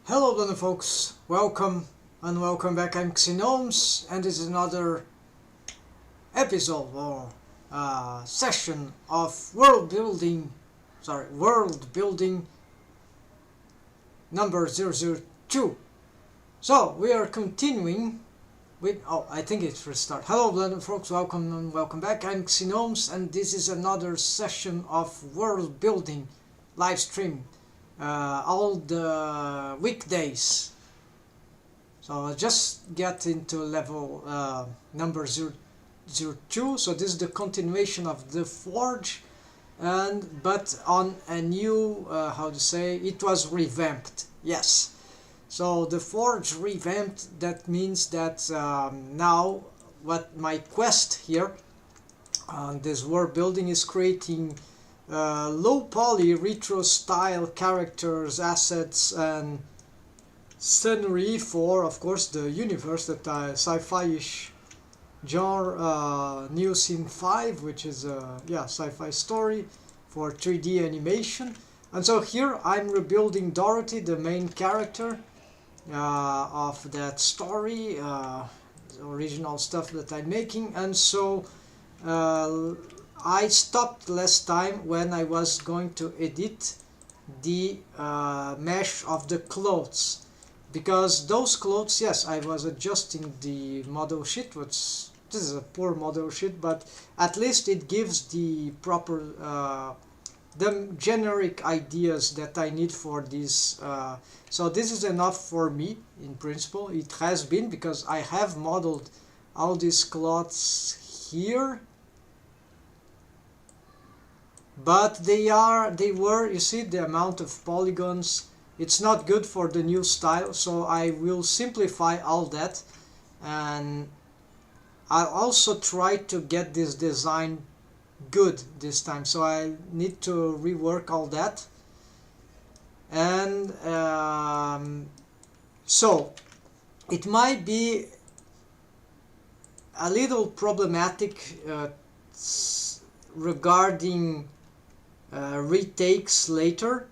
Hello London folks, welcome and welcome back. I'm Gnomes and this is another episode or session of world building number 002. So we are continuing with, I think it's for start. Hello London folks, welcome and welcome back. I'm Gnomes and this is another session of world building live stream. All the weekdays. So I'll just get into level number 002. So this is the continuation of the Forge, but on a new it was revamped. Yes. So the Forge revamped. That means that now what my quest here on this world building is creating low poly retro style characters, assets and scenery for, of course, the universe that sci-fi-ish genre, Neocene V, which is a sci-fi story for 3D animation. And so here I'm rebuilding Dorothy, the main character of that story, the original stuff that I'm making. And so I stopped last time when I was going to edit the mesh of the clothes, because those clothes, yes, I was adjusting the model sheet, which this is a poor model sheet, but at least it gives the proper the generic ideas that I need for this. So this is enough for me in principle. It has been, because I have modeled all these clothes here. But they were, you see the amount of polygons, it's not good for the new style, so I will simplify all that, and I'll also try to get this design good this time, so I need to rework all that. And so it might be a little problematic regarding retakes later,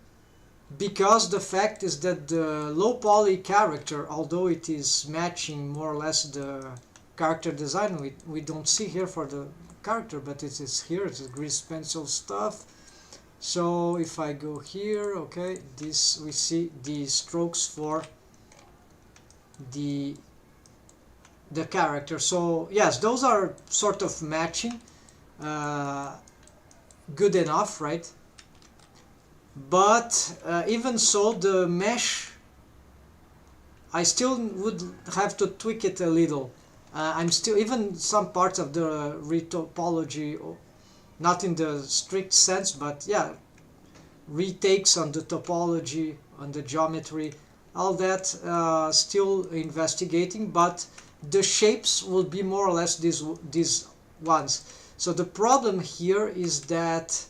because the fact is that the low poly character, although it is matching more or less the character design, we don't see here for the character, but it is here, it's grease pencil stuff. So if I go here, okay, this we see the strokes for the character. So yes, those are sort of matching. Good enough, right? But even so, the mesh, I still would have to tweak it a little. I'm still, even some parts of the retopology, not in the strict sense, but yeah, retakes on the topology, on the geometry, all that still investigating, but the shapes will be more or less these ones. So the problem here is that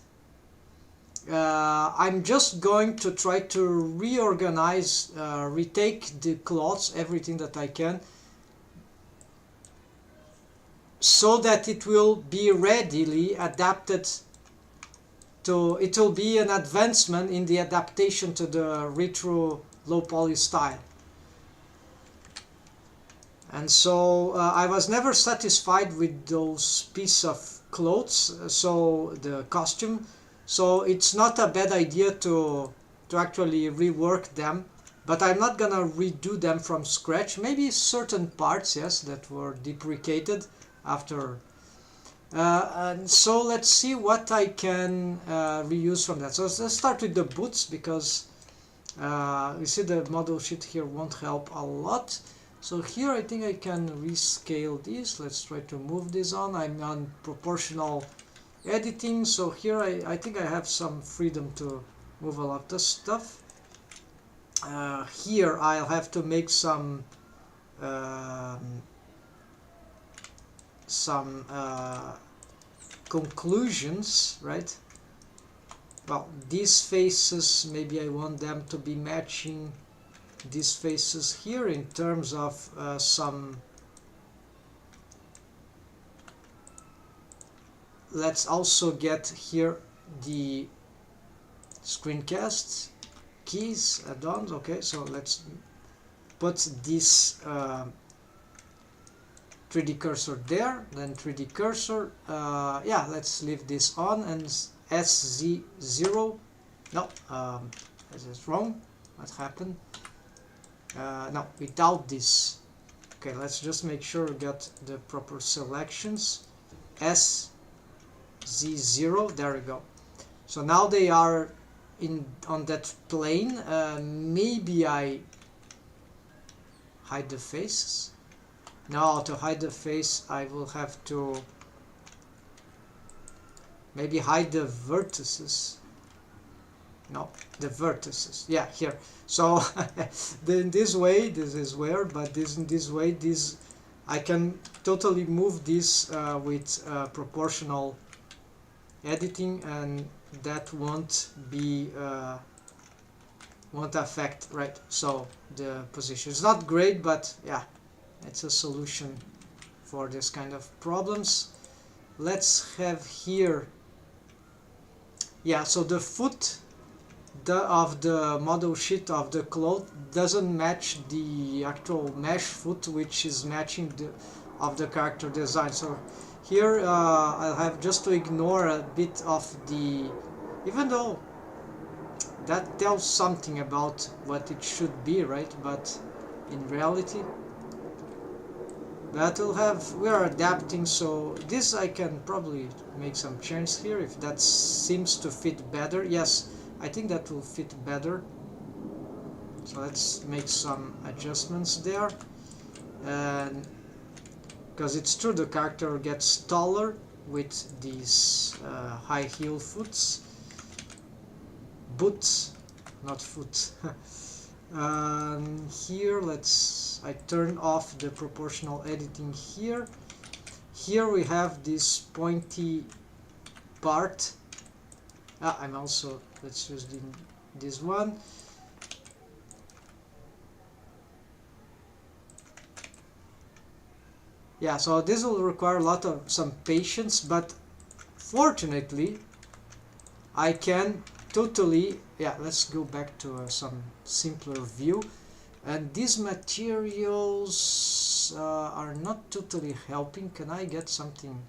I'm just going to try to reorganize, retake the cloths, everything that I can, so that it will be readily adapted to, it will be an advancement in the adaptation to the retro low poly style. And so I was never satisfied with those pieces of clothes, so the costume, so it's not a bad idea to actually rework them, but I'm not gonna redo them from scratch. Maybe certain parts, yes, that were deprecated after. And so let's see what I can reuse from that. So let's start with the boots, because you see the model sheet here won't help a lot. So here I think I can rescale this. Let's try to move this on. I'm on proportional editing, so here I think I have some freedom to move a lot of stuff. Here I'll have to make some conclusions, right? Well, these faces, maybe I want them to be matching these faces here in terms of some. Let's also get here the screencasts. keys add-ons. Okay, so let's put this 3D cursor there, then 3D cursor, yeah, let's leave this on, and SZ0, no, this is wrong, what happened? No, without this. Okay, let's just make sure we got the proper selections. SZ0, there we go. So now they are on that plane. Maybe I hide the faces. Now to hide the face I will have to maybe hide the vertices. No, the vertices. Yeah, here. So in this way, this is weird, but in this way, I can totally move this with proportional editing, and that won't affect, right? So the position is not great, but yeah, it's a solution for this kind of problems. Let's have here, yeah, so the foot of the model sheet of the cloth doesn't match the actual mesh foot, which is matching of the character design. So here I'll have just to ignore a bit of the, even though that tells something about what it should be, right? But in reality, we are adapting, so this I can probably make some changes here if that seems to fit better. Yes, I think that will fit better. So let's make some adjustments there. And because it's true, the character gets taller with these high heel boots, not foot. Here I turn off the proportional editing here. Here we have this pointy part. I'm also, let's use this one. Yeah, so this will require some patience, but fortunately I can totally, yeah, let's go back to some simpler view. And these materials are not totally helping. Can I get something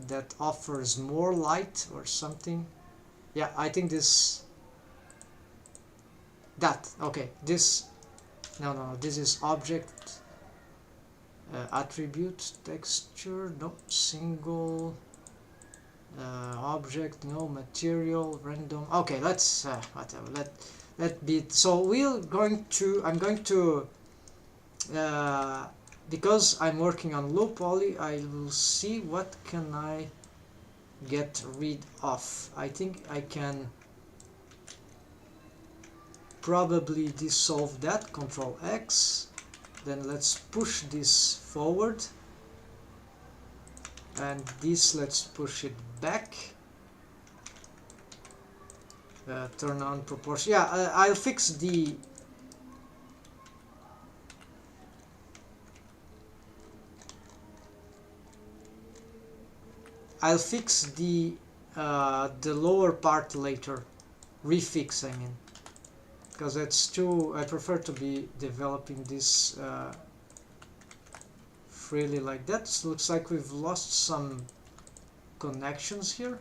that offers more light or something? Yeah, I think okay, this, no, this is object, attribute, texture, no, single, object, no, material, random. Okay, let's whatever, let be. So I'm going to because I'm working on low poly, I will see what can I get rid of. I think I can probably dissolve that, Control X, then let's push this forward, and this let's push it back, turn on proportion. Yeah, I'll fix the lower part later, refix I mean, because it's too, I prefer to be developing this freely like that. So looks like we've lost some connections here.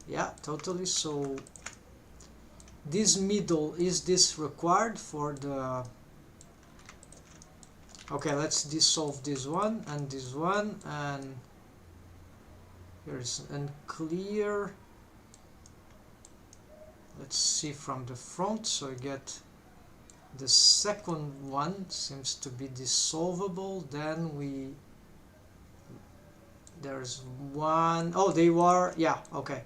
Yeah, totally. So this middle, is this required for the, okay, let's dissolve this one, and here's unclear. Let's see from the front. So you get the second one seems to be dissolvable. Then there's one, oh, they were, yeah, okay,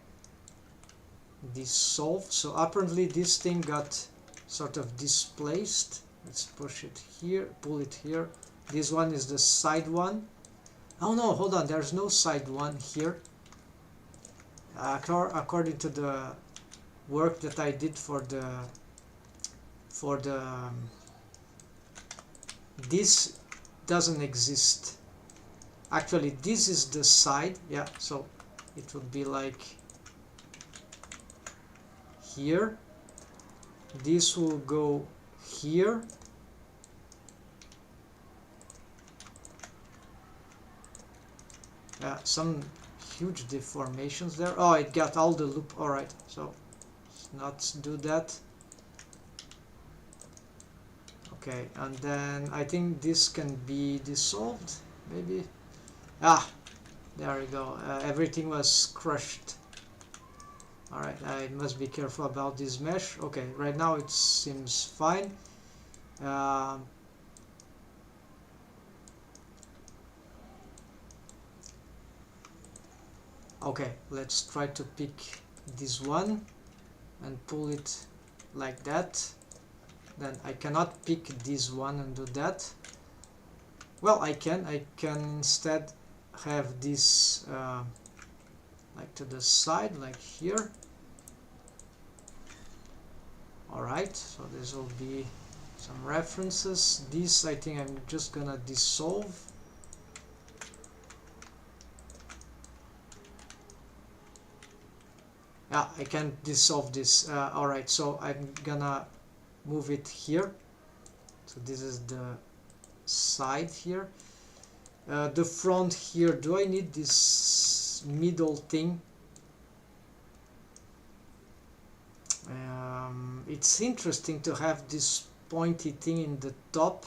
dissolved. So apparently this thing got sort of displaced. Let's push it here, pull it here. This one is the side one. Oh no, hold on, there's no side one here. According to the work that I did for the this doesn't exist. Actually, this is the side, yeah, so it would be like here. This will go here. Some huge deformations there. Oh, it got all the loop. Alright, so let's not do that. Okay, and then I think this can be dissolved, maybe. Ah, there we go. Everything was crushed. Alright, I must be careful about this mesh. Okay, right now it seems fine. Okay, let's try to pick this one and pull it like that. Then I cannot pick this one and do that. Well, I can instead have this like to the side, like here. Alright, so this will be some references. This I think I'm just gonna dissolve. Yeah, I can dissolve this. Alright, so I'm gonna move it here. So this is the side here. The front here, do I need this middle thing? It's interesting to have this pointy thing in the top,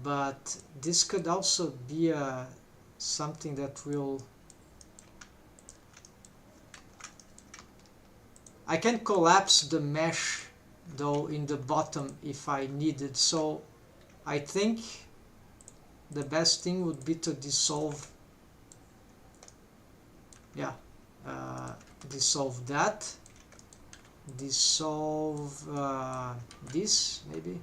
but this could also be something that will... I can collapse the mesh though in the bottom if I needed, so I think the best thing would be to dissolve, yeah, dissolve that, dissolve this maybe,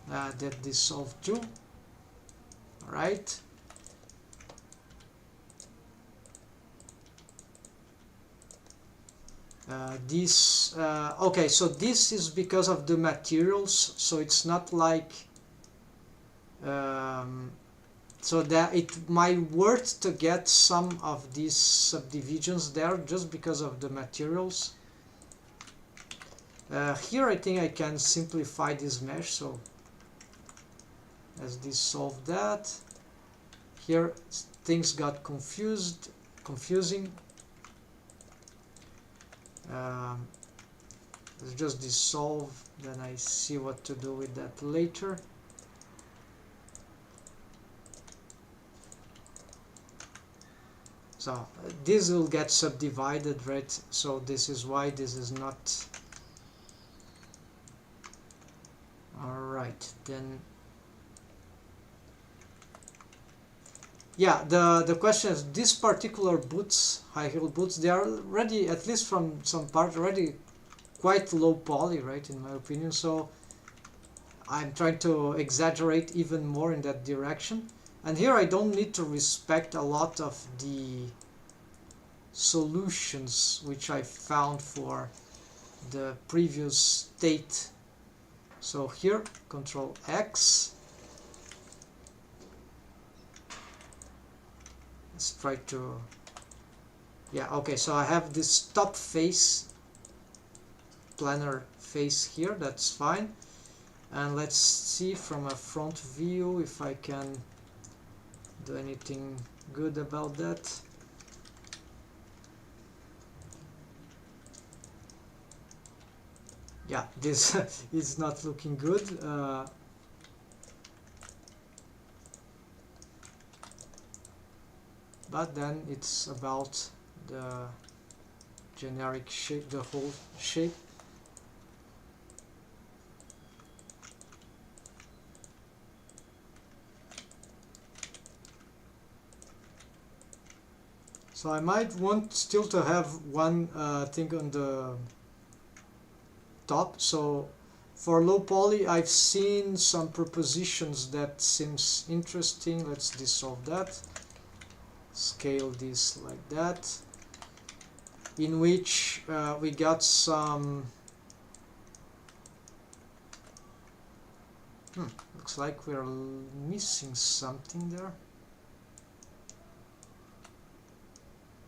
that dissolve too. Alright, this okay, so this is because of the materials, so it's not like so that it might worth to get some of these subdivisions there just because of the materials. Here I think I can simplify this mesh, so let's dissolve that. Here things got confusing. Let's just dissolve, then I see what to do with that later. So this will get subdivided, right? So this is why this is not... Alright, then... Yeah, the question is, these particular boots, high heel boots, they are already, at least from some part, already quite low poly, right, in my opinion, so I'm trying to exaggerate even more in that direction. And here I don't need to respect a lot of the solutions which I found for the previous state. So here, Control X. Let's try to... Yeah, okay, so I have this top face, planar face here, that's fine. And let's see from a front view if I can do anything good about that. Yeah, this is not looking good. But then it's about the generic shape, the whole shape. So I might want still to have one thing on the top. So for low poly, I've seen some propositions that seems interesting. Let's dissolve that. Scale this like that, in which we got some Looks like we're missing something there.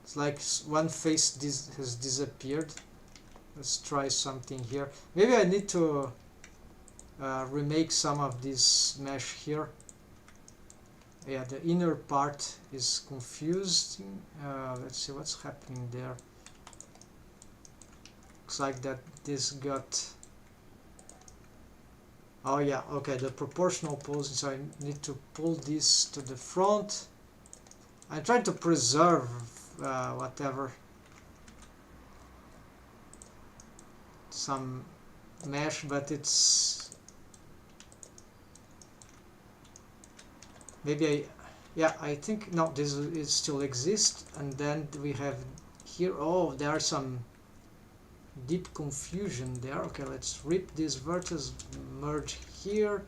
It's like one face has disappeared. Let's try something here. Maybe I need to remake some of this mesh here. Yeah, the inner part is confused. Let's see what's happening there. Looks like that this got... Oh yeah, okay, the proportional posing, so I need to pull this to the front. I try to preserve whatever, some mesh, but it's... Maybe I think, no, this it still exists, and then we have here, oh, there are some deep confusion there. Okay, let's rip this vertex, merge here,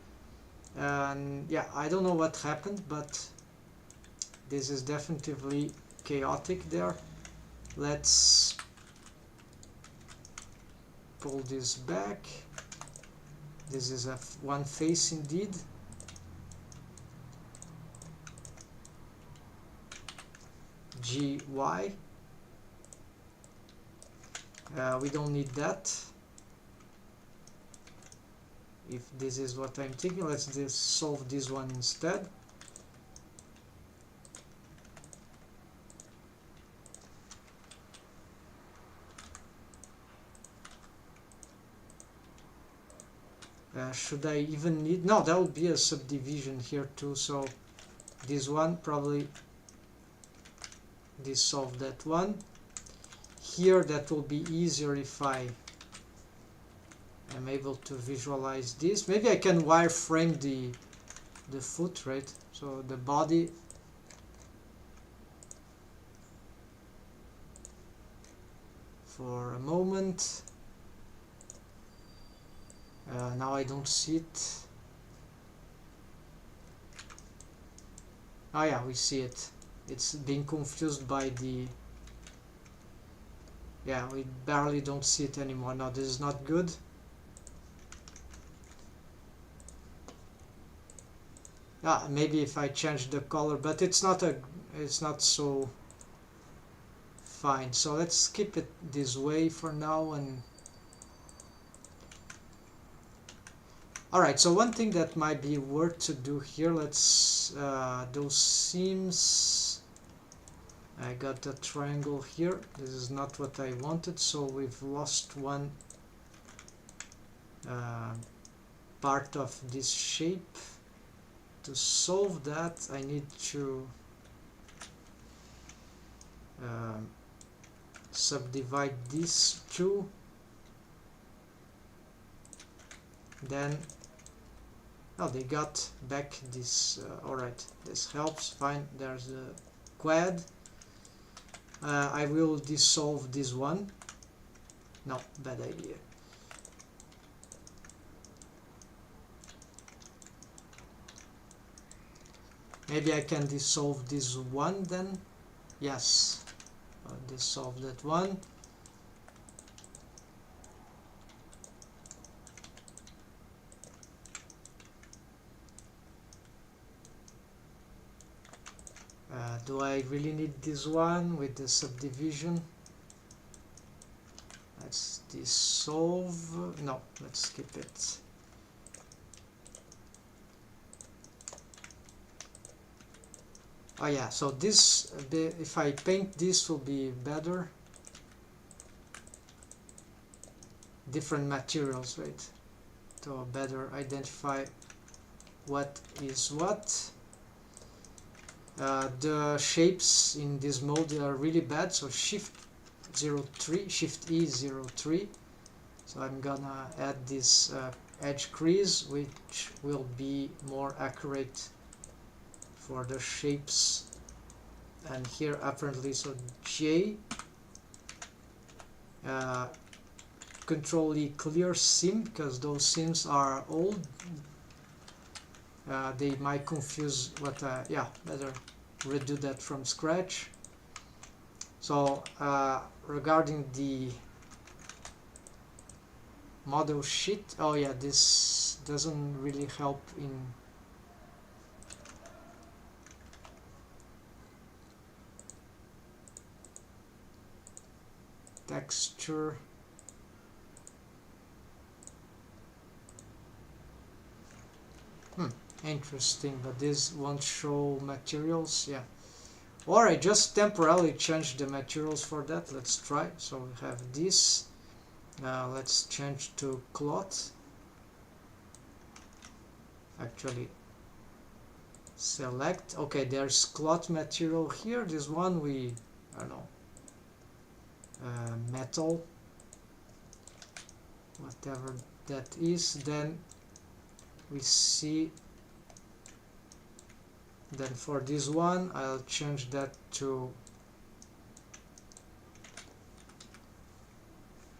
and yeah, I don't know what happened, but this is definitely chaotic there. Let's pull this back. This is a one face indeed. GY. We don't need that. If this is what I'm thinking, let's just solve this one instead. Should I even need... No, that would be a subdivision here too, so this one probably dissolve that one. Here that will be easier if I am able to visualize this. Maybe I can wireframe the foot, right? So the body for a moment. Now I don't see it. Oh yeah, we see it. It's being confused by the... Yeah, we barely don't see it anymore. No, this is not good. Maybe if I change the color, but it's not so fine. So let's keep it this way for now. And alright, so one thing that might be worth to do here, let's those seams, I got the triangle here. This is not what I wanted, so we've lost one part of this shape. To solve that, I need to subdivide these two. Then, oh, they got back this. Alright, this helps. Fine, there's the quad. I will dissolve this one. No, bad idea. Maybe I can dissolve this one then. Yes, I'll dissolve that one. Do I really need this one with the subdivision? Let's dissolve. No, let's skip it. Oh yeah, so this, if I paint this, will be better. Different materials, right? To better identify what is what. The shapes in this mode are really bad, so Shift 03, Shift E 03. So I'm gonna add this edge crease, which will be more accurate for the shapes. And here apparently, so J, Control E clear seam, because those seams are old. They might confuse what, yeah, better redo that from scratch. So regarding the model sheet. Oh yeah, this doesn't really help in texture. Interesting, but this won't show materials. Yeah, or I just temporarily change the materials for that. Let's try. So we have this. Let's change to cloth. Actually, select. Okay, there's cloth material here. This one we, I don't know, metal, whatever that is. Then we see. Then for this one, I'll change that to.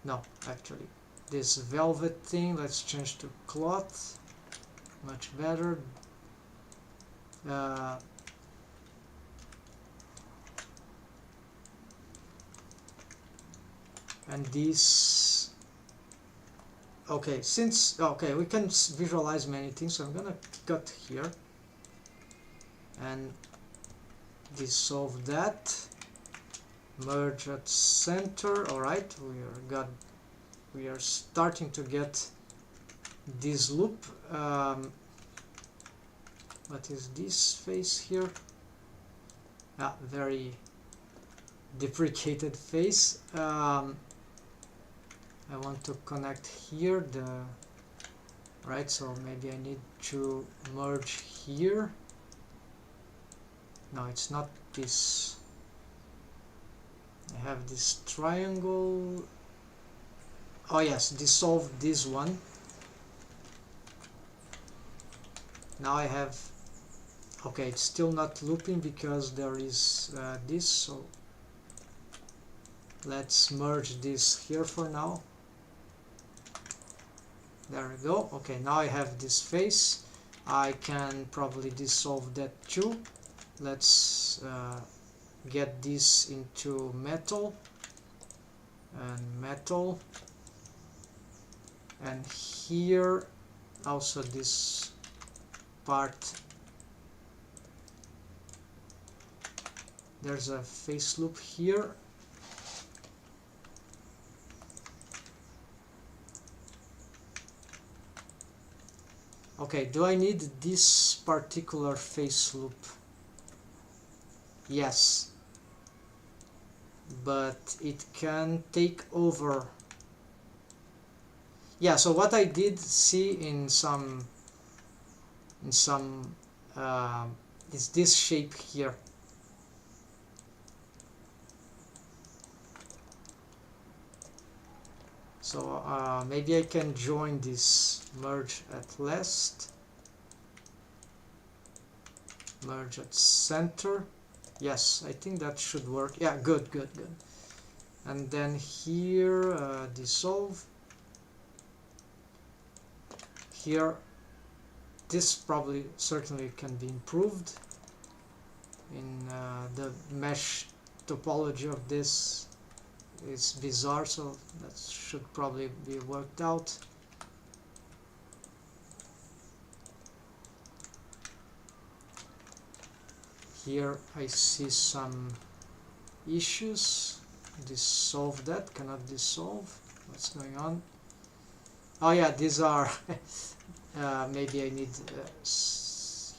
No, actually, this velvet thing. Let's change to cloth. Much better. And this. Okay, since we can visualize many things, so I'm gonna cut here and dissolve that. Merge at center. All right, we are starting to get this loop. What is this face here? Very deprecated face. I want to connect here right, so maybe I need to merge here. No, it's not this. I have this triangle. Oh yes, dissolve this one. Now I have. Okay, it's still not looping because there is this, so let's merge this here for now. There we go. Okay, now I have this face. I can probably dissolve that too. Let's get this into metal and metal, and here also this part. There's a face loop here. Okay, do I need this particular face loop? Yes, but it can take over. Yeah, so what I did see in some is this shape here. So maybe I can join this merge at last, merge at center. Yes, I think that should work. Yeah, good. And then here dissolve. Here, this probably certainly can be improved in the mesh topology of this. It's bizarre, so that should probably be worked out. Here I see some issues. Dissolve that, cannot dissolve. What's going on? Oh yeah, these are maybe I need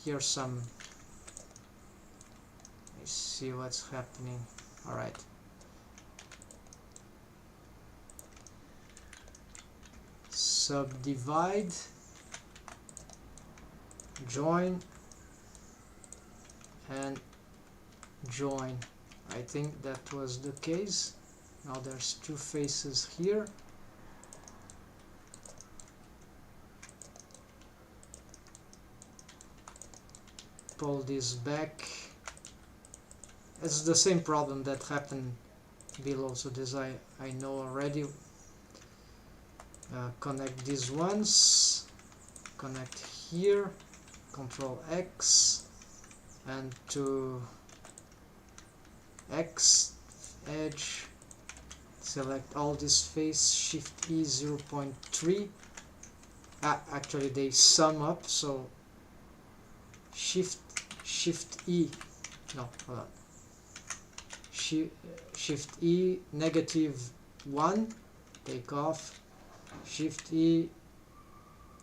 here some. Let's see what's happening. All right. Subdivide, join, and join. I think that was the case. Now there's two faces here. Pull this back. It's the same problem that happened below, so this I know already. Connect these ones, connect here, Control X, and to X edge select all this face, Shift E 0.3. Actually they sum up, so Shift E, no, hold on. Shift E -1, take off, Shift E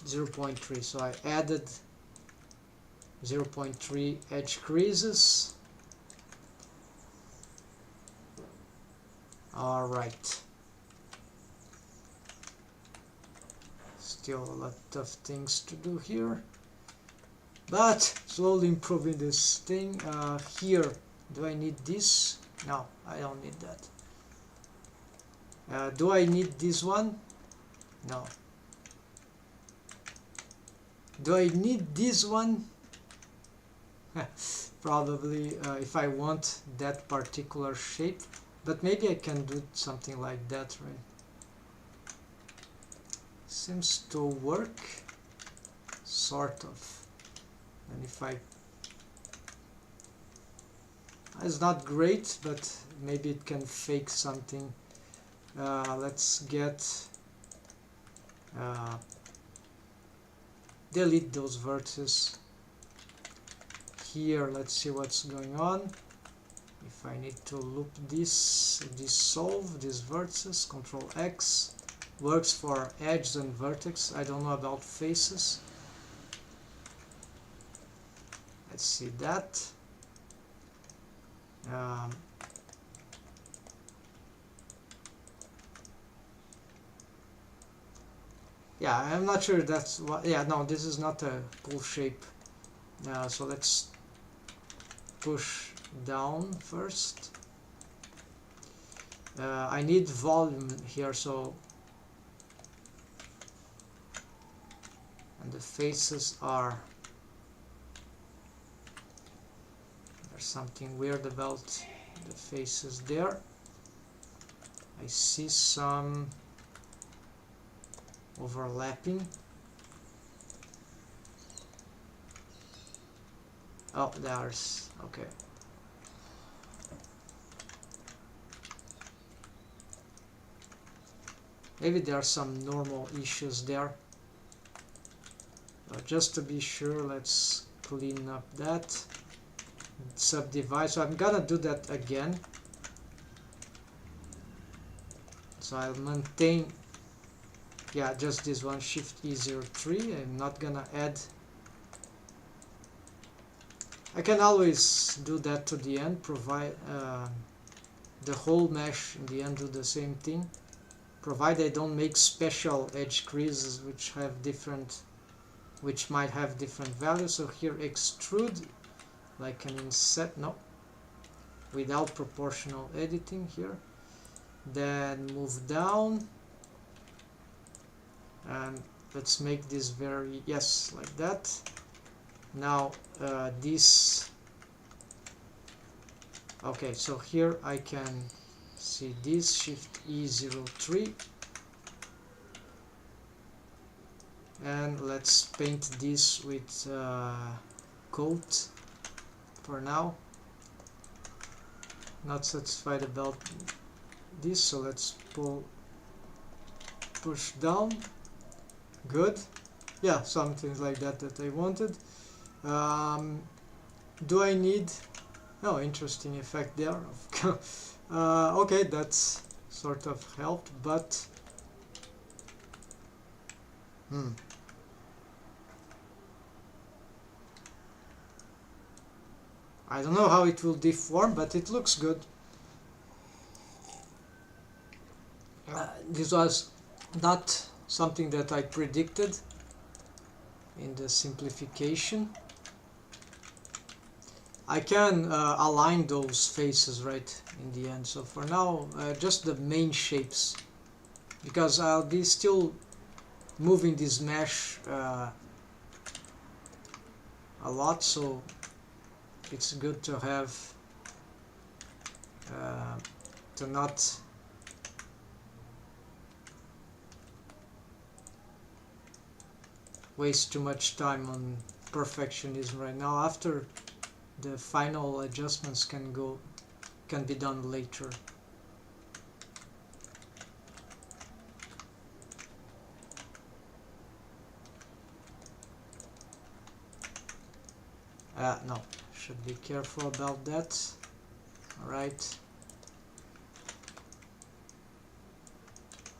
0.3, so I added 0.3 edge creases. Alright. Still a lot of things to do here, but slowly improving this thing. Here, do I need this? No, I don't need that. Do I need this one? No. Do I need this one? Probably, if I want that particular shape, but maybe I can do something like that, right? Seems to work, sort of. And if it's not great, but maybe it can fake something. Let's get delete those vertices. Here, let's see what's going on. If I need to loop this, dissolve these vertices, Control X, works for edges and vertex. I don't know about faces. Let's see that. Yeah, I'm not sure that's what. Yeah, no, this is not a cool shape. So let's push down first. I need volume here, so, and the faces are, there's something weird about the faces there. I see some overlapping. Oh, there's, okay. Maybe there are some normal issues there. Just to be sure, let's clean up that. Subdivide, so I'm gonna do that again. So I'll maintain, yeah, just this one, Shift E03. I'm not gonna add. I can always do that to the end, provide the whole mesh in the end do the same thing, provided I don't make special edge creases which might have different values. So here extrude like an inset, no, without proportional editing here. Then move down and let's make this very, yes, like that. Now this, okay, so here I can see this, Shift E03, and let's paint this with coat for now. Not satisfied about this, so let's push down. Good, yeah, something like that I wanted. Do I need, oh, interesting effect there. Okay, that's sort of helped, but I don't know how it will deform, but it looks good. This was not something that I predicted in the simplification. I can align those faces right in the end. So for now, just the main shapes, because I'll be still moving this mesh a lot, so it's good to have to not waste too much time on perfectionism right now. After the final adjustments can be done later. No, should be careful about that. Alright.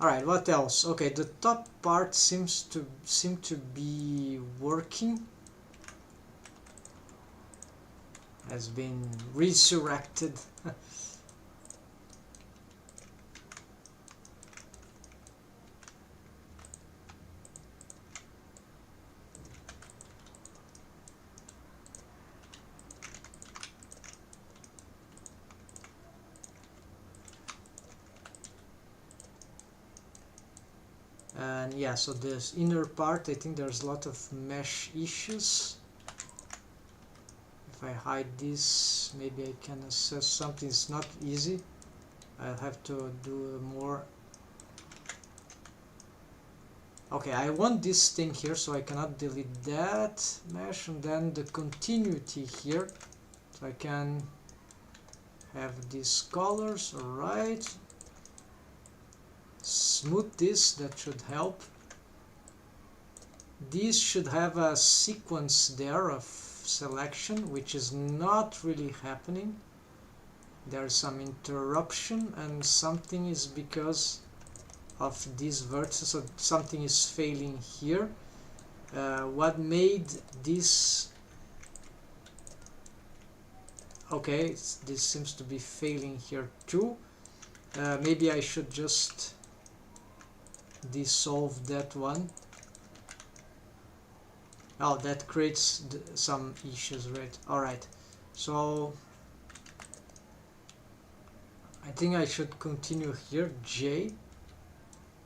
Alright, what else? Okay, the top part seem to be working. Has been resurrected. And yeah, so this inner part, I think there's a lot of mesh issues. If I hide this, maybe I can assess something. It's not easy. I'll have to do more. Okay, I want this thing here, so I cannot delete that mesh, and then the continuity here, so I can have these colors. Alright, smooth this, that should help. This should have a sequence there of selection, which is not really happening. There's some interruption, and something is because of these vertices, so something is failing here. What made this... Okay, this seems to be failing here too. Maybe I should just dissolve that one. Oh, that creates some issues, right? Alright, so I think I should continue here, J,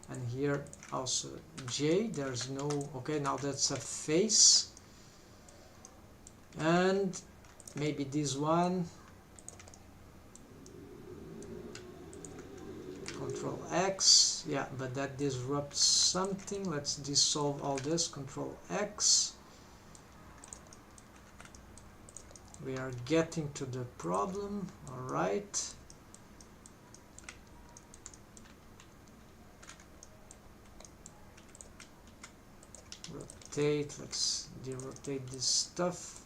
and here also J. There's no... Okay, now that's a face, and maybe this one, Control X. Yeah, but that disrupts something. Let's dissolve all this, Control X. We are getting to the problem. Alright. Rotate. Let's derotate this stuff.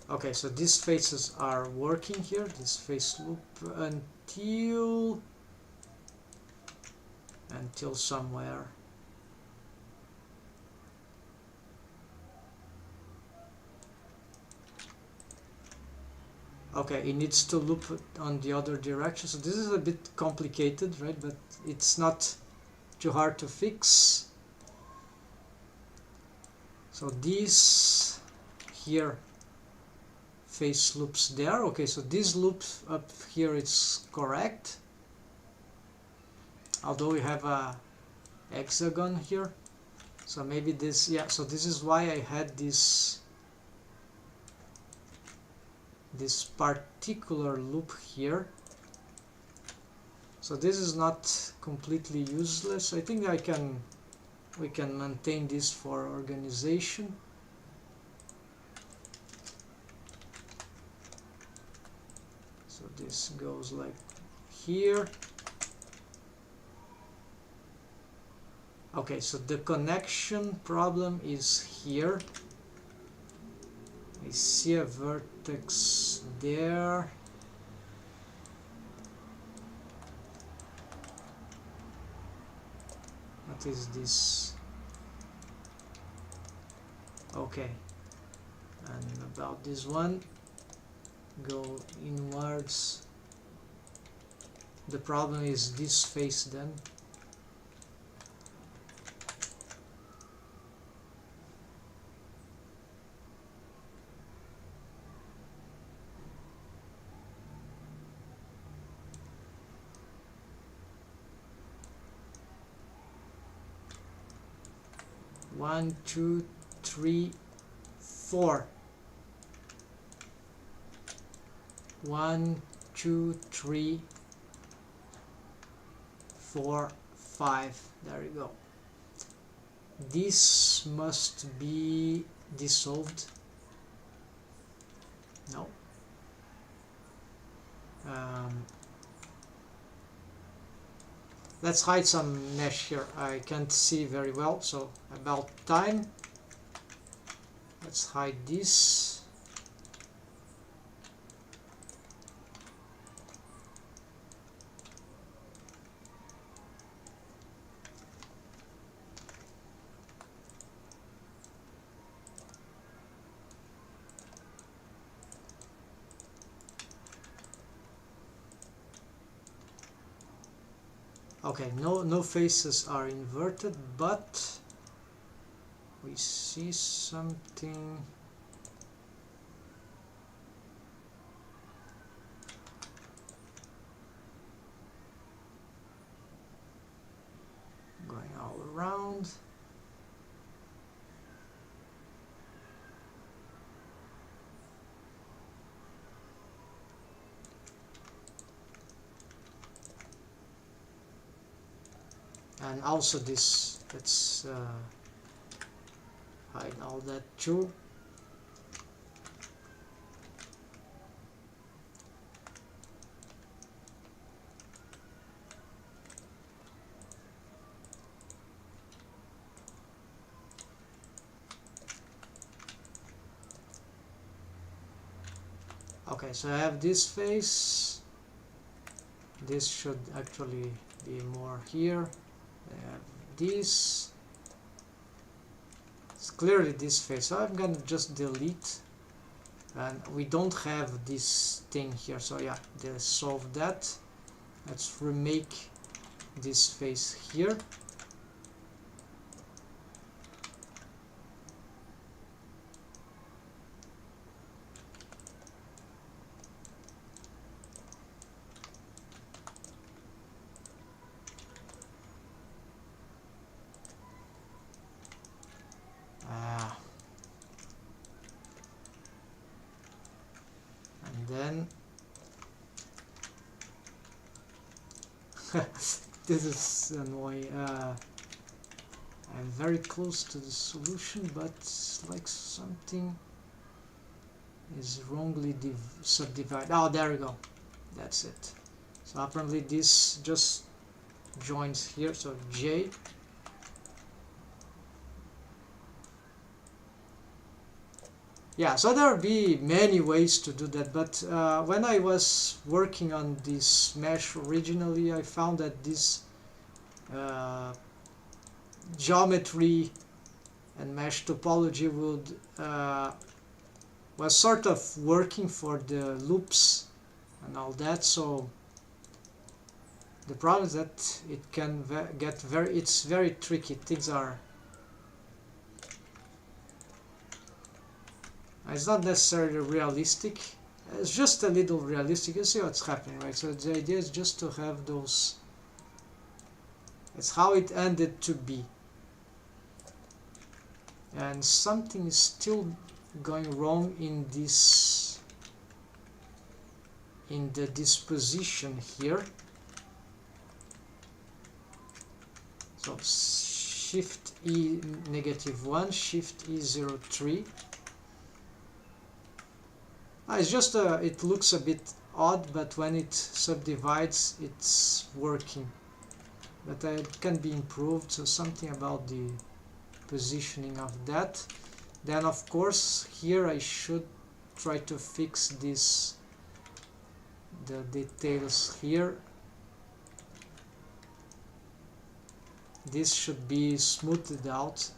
Okay, so these faces are working here, this face loop until somewhere. Okay, it needs to loop on the other direction, so this is a bit complicated, right? But it's not too hard to fix. So these here face loops there. Okay, so this loop up here is correct, although we have a hexagon here. So maybe this, yeah, so this is why I had this particular loop here. So this is not completely useless. I think we can maintain this for organization. So this goes like here. Okay, so the connection problem is here. I see a vertex there. What is this? Okay, and about this one, go inwards. The problem is this face then. One, two, three, four. 1, 2, 3, 4, 5. There you go. This must be dissolved. No. Let's hide some mesh here. I can't see very well, so about time. Let's hide this. Okay, no faces are inverted, but we see something. Going all around. And also this, let's hide all that too. Okay, so I have this face. This should actually be more here. I have this. It's clearly this face, so I'm gonna just delete. And we don't have this thing here, so yeah, let's solve that. Let's remake this face here. And then this is annoying. I'm very close to the solution, but it's like something is wrongly subdivided. Oh, there we go. That's it. So apparently this just joins here. So J. Yeah, so there will be many ways to do that, but when I was working on this mesh originally, I found that this geometry and mesh topology would was sort of working for the loops and all that. So the problem is that it can get it's very tricky. Things are, it's not necessarily realistic, it's just a little realistic. You see what's happening, right? So the idea is just to have those, it's how it ended to be. And something is still going wrong in this, in the disposition here. So shift E -1, shift E 03. It's just it looks a bit odd, but when it subdivides, it's working. But it can be improved, so something about the positioning of that. Then of course here I should try to fix this, the details here. This should be smoothed out.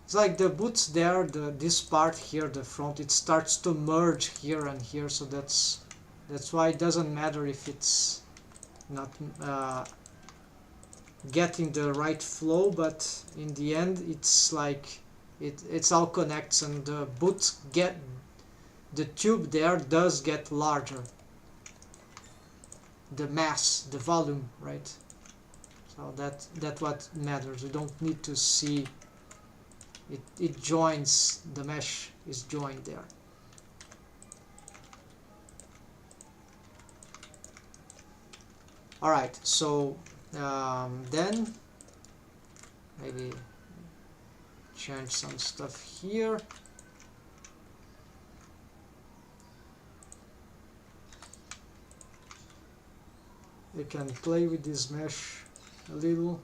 It's like the boots there, this part here, the front, it starts to merge here and here, so that's why it doesn't matter if it's not getting the right flow, but in the end it's like it's all connects, and the boots get, the tube there does get larger, the mass, the volume, right? So that's what matters. We don't need to see it joins, the mesh is joined there. Alright, so then maybe change some stuff here. You can play with this mesh a little.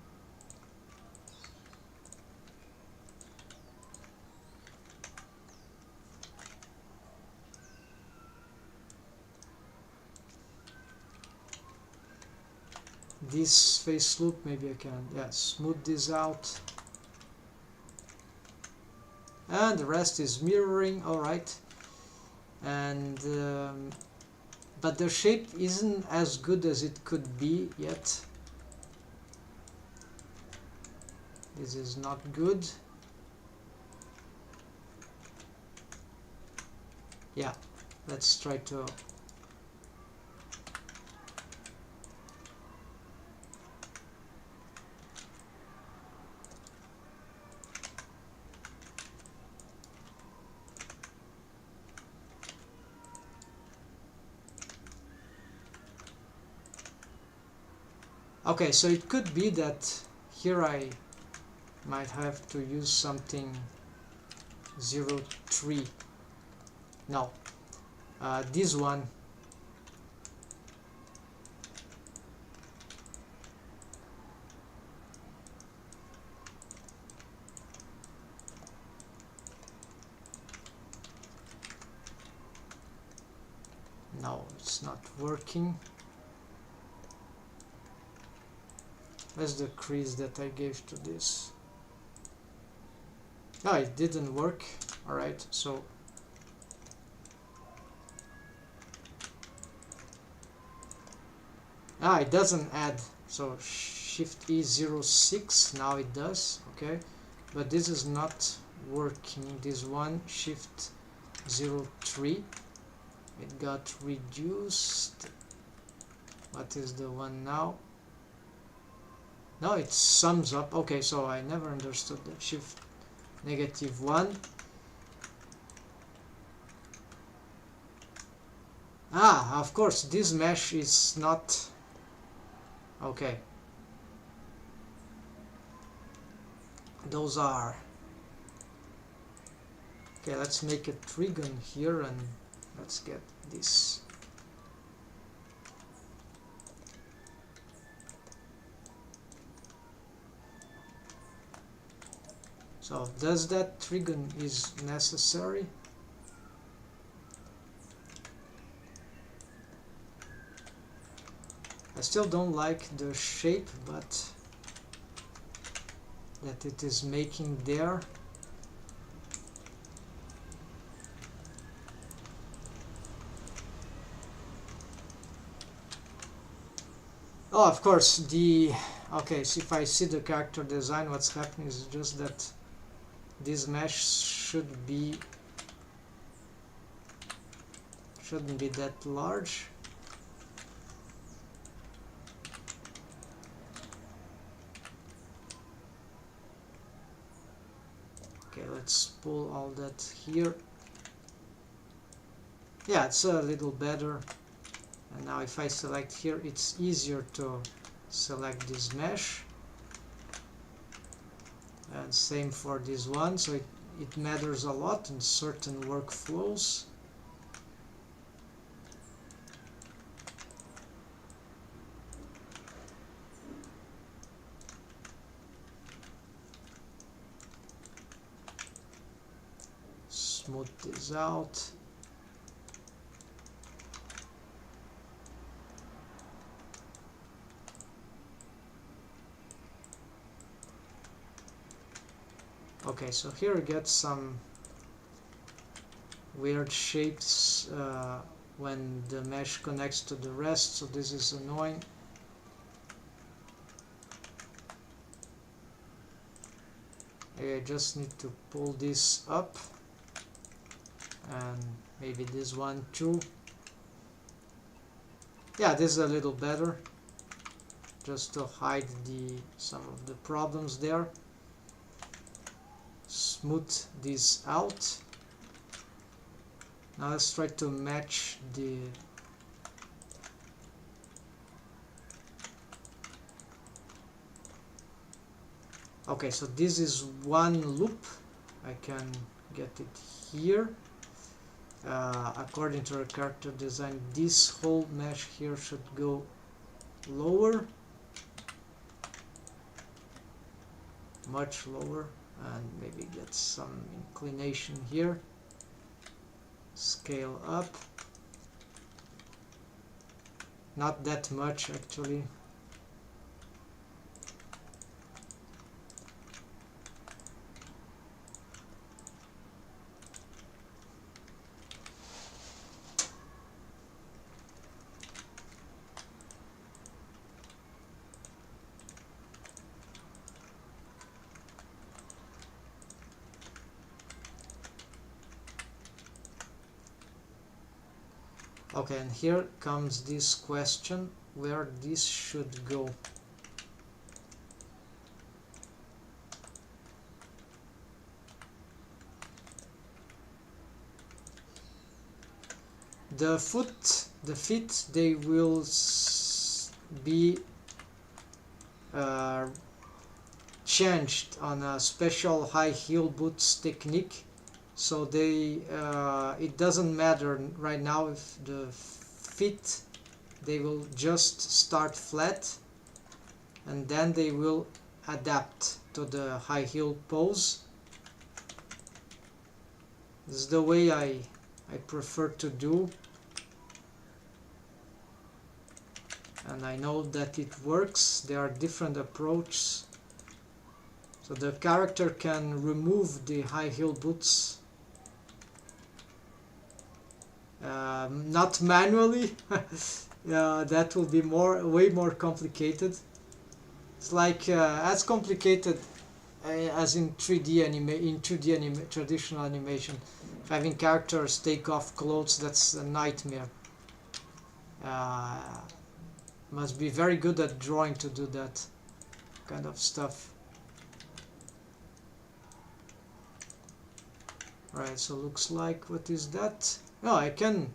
This face loop, maybe I can, yeah, smooth this out. And the rest is mirroring, alright. And but the shape isn't as good as it could be yet. This is not good. Yeah, let's try to okay, so it could be that here I might have to use something 0.3. No, this one. No, it's not working. Where's the crease that I gave to this? Oh, it didn't work. Alright, so it doesn't add. So Shift E06, now it does. Okay, but this is not working. This one, Shift 03, it got reduced. What is the one now? No, it sums up. Okay, so I never understood that. Shift -1. Ah, of course, this mesh is not... Okay. Those are... Okay, let's make a trigon here and let's get this. So, does that trigon is necessary? I still don't like the shape, but that it is making there. Oh, of course, the... Okay, so if I see the character design, what's happening is just that this mesh shouldn't be that large. Okay, let's pull all that here. Yeah, it's a little better. And now if I select here, it's easier to select this mesh. And same for this one, so it matters a lot in certain workflows. Smooth this out. Okay, so here we get some weird shapes when the mesh connects to the rest, so this is annoying. I just need to pull this up, and maybe this one too. Yeah, this is a little better, just to hide some of the problems there. Smooth this out. Now let's try to match the... Okay, so this is one loop. I can get it here. According to our character design, this whole mesh here should go lower, much lower, and maybe get some inclination here. Scale up, not that much actually. Okay, and here comes this question, where this should go. The feet, they will be changed on a special high heel boots technique. So they it doesn't matter right now if the feet, they will just start flat and then they will adapt to the high heel pose. This is the way I prefer to do, and I know that it works. There are different approaches, so the character can remove the high heel boots. Not manually. That will be way more complicated. It's like as complicated as in 3D traditional animation. If having characters take off clothes, that's a nightmare. Must be very good at drawing to do that kind of stuff. Right, so looks like, what is that? No, I can...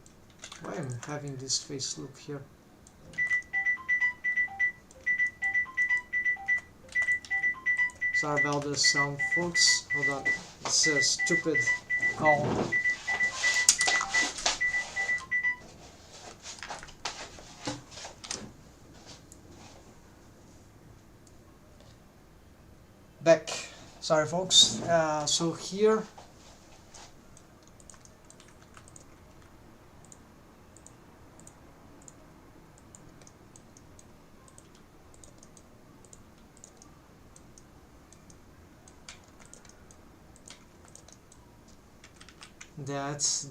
Why am I having this face loop here? Sorry about the sound, folks. Hold on. It's a stupid call. Back. Sorry, folks. So here... that's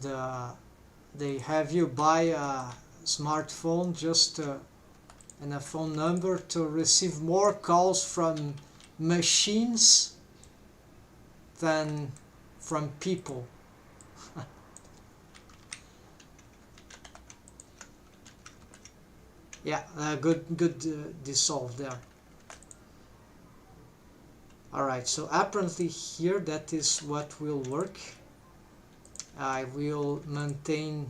they have you buy a smartphone just and a phone number to receive more calls from machines than from people. Yeah, good dissolve there. Alright, so apparently here that is what will work. I will maintain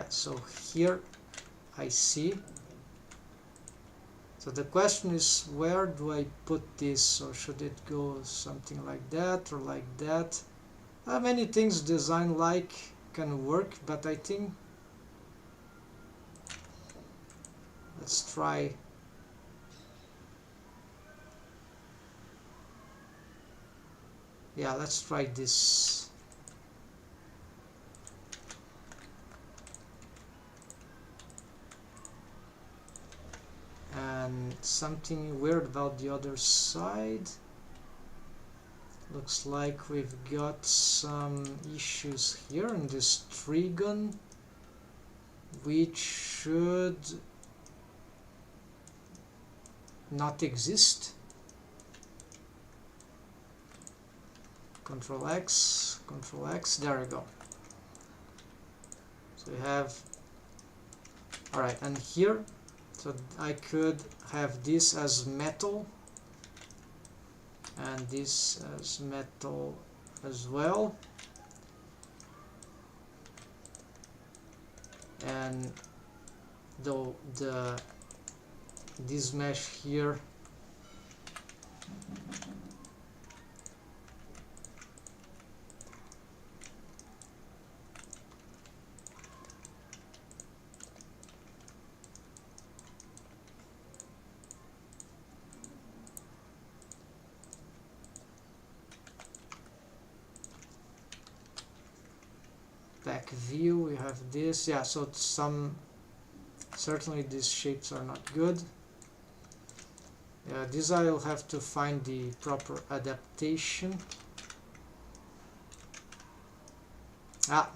so here I see. So the question is, where do I put this? Or should it go something like that or like that? Many things design like can work, but I think let's try. Yeah, let's try this. And something weird about the other side. Looks like we've got some issues here in this trigon, which should not exist. Control X, there we go. So we have, alright, and here, so I could have this as metal, and this as metal as well, and this mesh here back view we have this. Yeah, so certainly these shapes are not good. This I'll have to find the proper adaptation.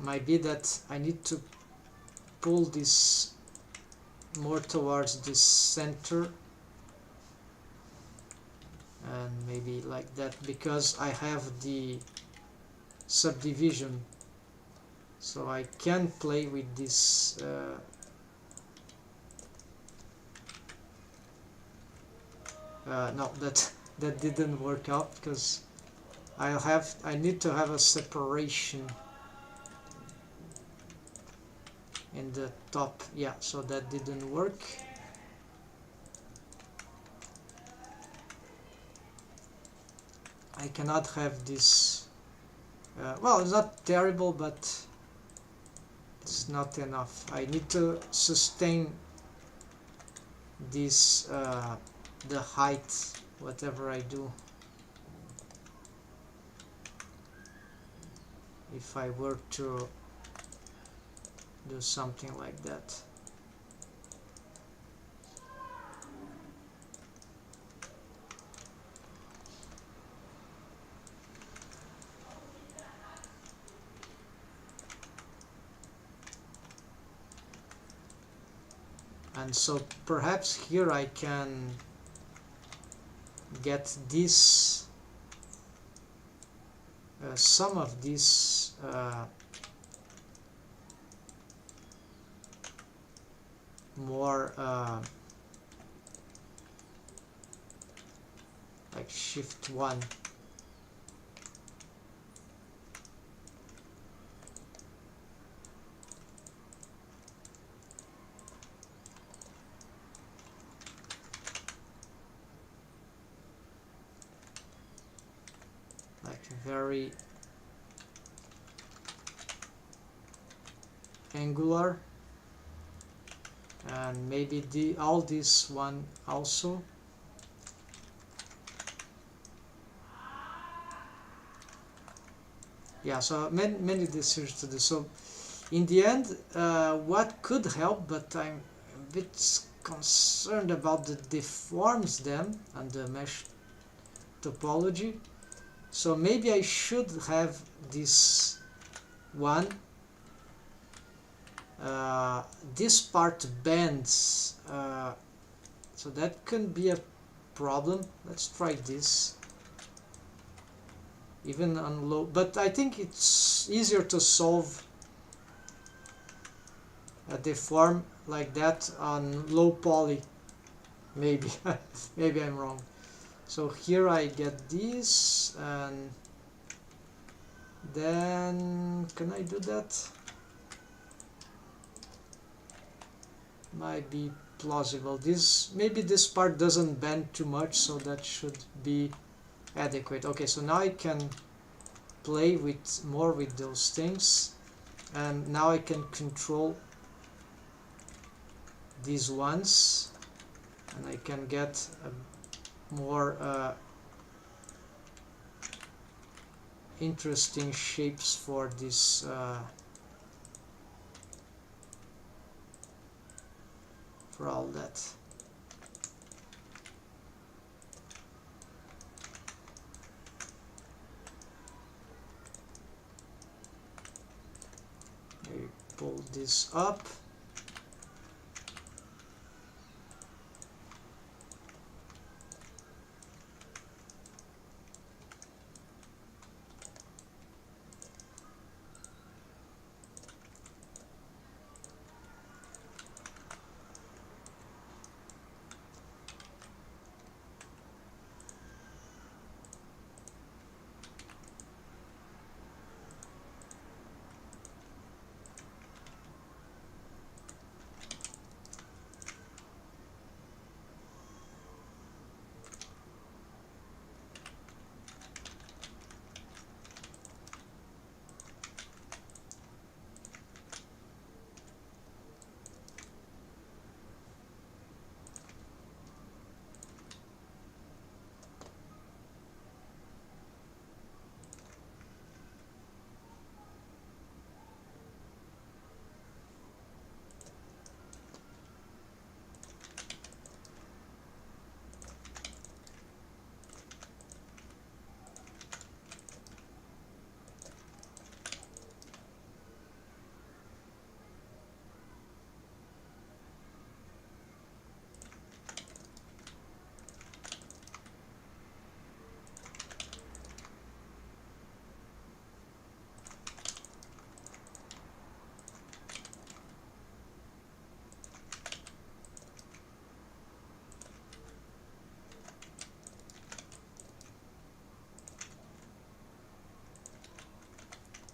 Might be that I need to pull this more towards the center, and maybe like that, because I have the subdivision, so I can play with this no, that didn't work out, because I need to have a separation in the top. Yeah, so that didn't work. I cannot have this. Well, it's not terrible, but it's not enough. I need to sustain this the height whatever I do, if I were to do something like that. And so perhaps here I can get this some of this more like shift 1. Like very angular, and maybe all this one also. Yeah, so many decisions to do. So in the end, what could help, but I'm a bit concerned about the deforms them and the mesh topology. So maybe I should have this one. This part bends, so that can be a problem. Let's try this. Even on low, but I think it's easier to solve a deform like that on low poly. Maybe maybe I'm wrong. So here I get this, and then can I do that? Might be plausible. Maybe this part doesn't bend too much, so that should be adequate. Okay, so now I can play more with those things, and now I can control these ones, and I can get a more interesting shapes for this for all that. Maybe pull this up.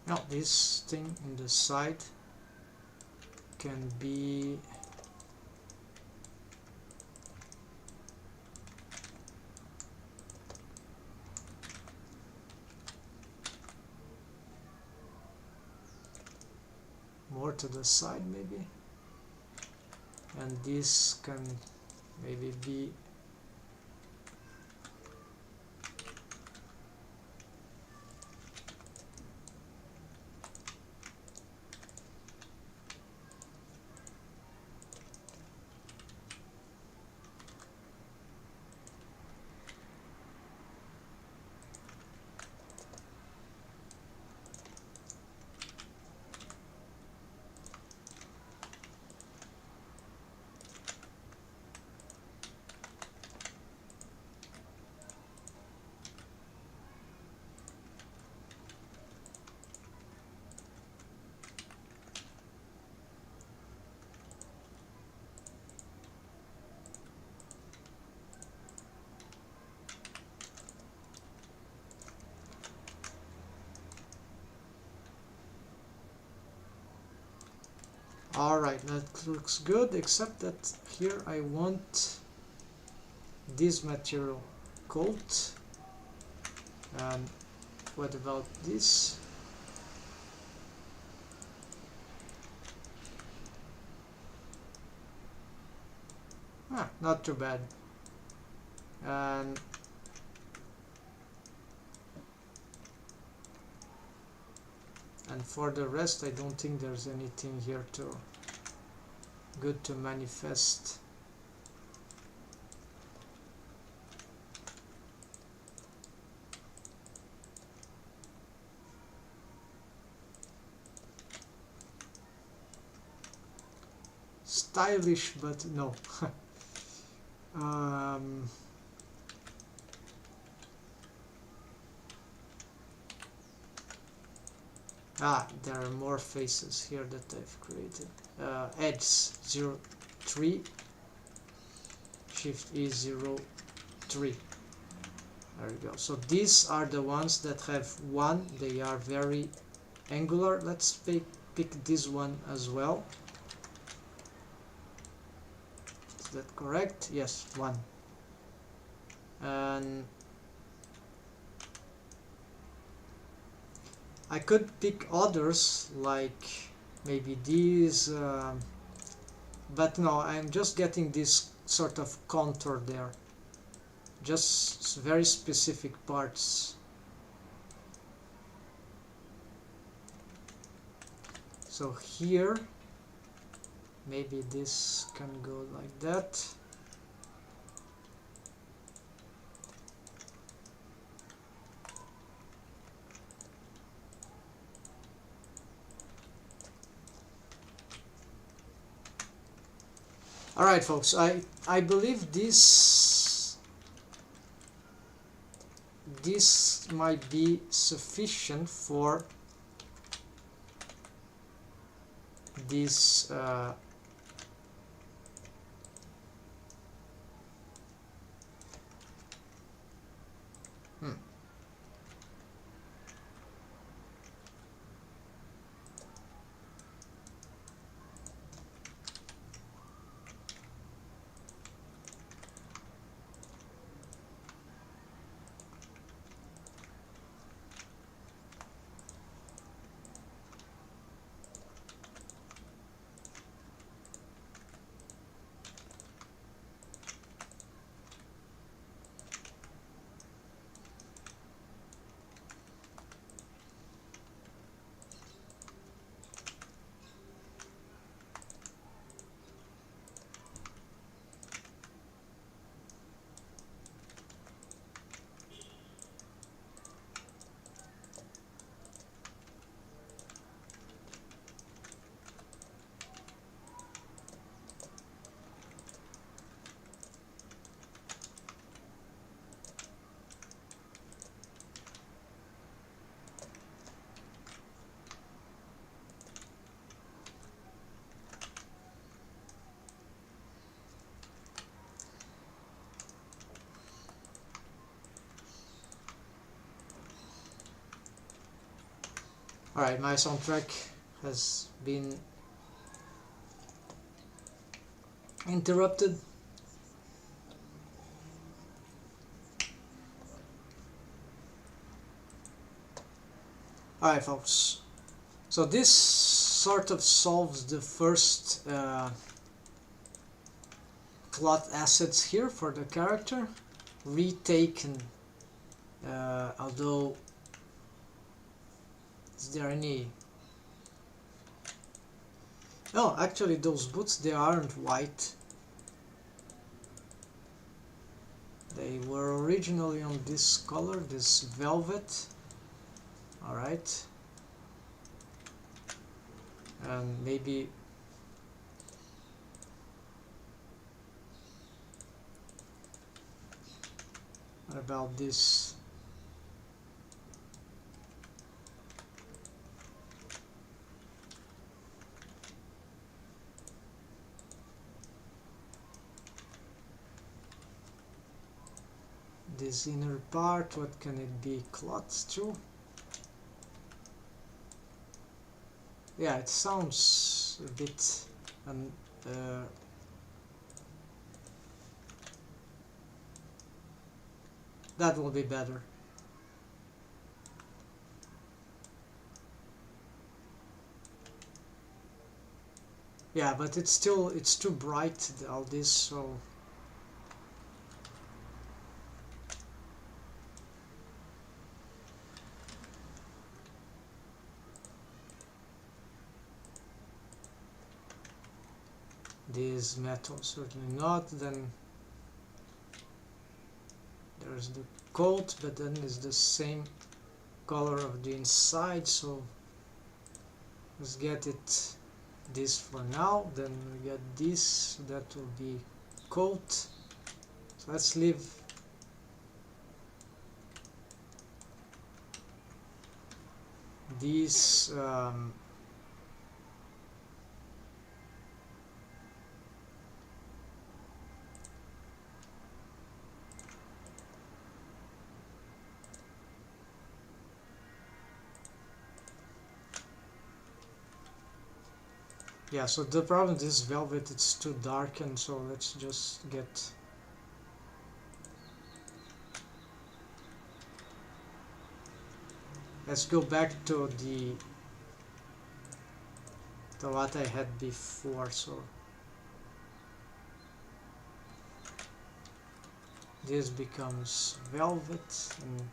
Now this thing in the side can be more to the side maybe, and this can maybe be alright. That looks good, except that here I want this material cold. And what about this? Not too bad. And for the rest, I don't think there's anything here to good to manifest. Stylish, but no. There are more faces here that I've created. Edge 03, Shift E 03. There we go. So these are the ones that have one. They are very angular. Let's pick this one as well. Is that correct? Yes, one. And I could pick others, like maybe these, but no, I'm just getting this sort of contour there, just very specific parts. So here, maybe this can go like that. Alright folks, I believe this might be sufficient for this Alright, my soundtrack has been interrupted. Alright folks, so this sort of solves the first cloth assets here for the character, retaken, although is there any... Oh, actually those boots, they aren't white. They were originally on this color, this velvet. Alright. And maybe... What about this? This inner part, what can it be? Cloth too? Yeah, it sounds a bit that will be better. Yeah, but it's too bright, all this, so this metal certainly not. Then there's the coat, but then it's the same color of the inside, so let's get it this for now. Then we get this, that will be coat. So let's leave these yeah, so the problem with this velvet, it's too dark, and so let's just get let's go back to what I had before. So this becomes velvet, and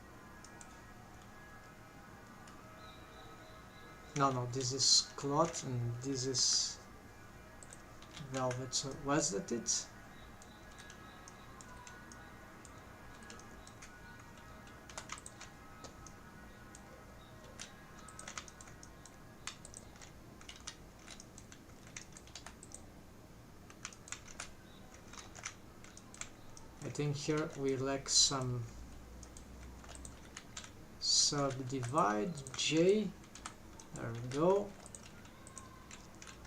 no, this is cloth and this is velvet. So was that it? I think here we lack some subdivide. J, there we go.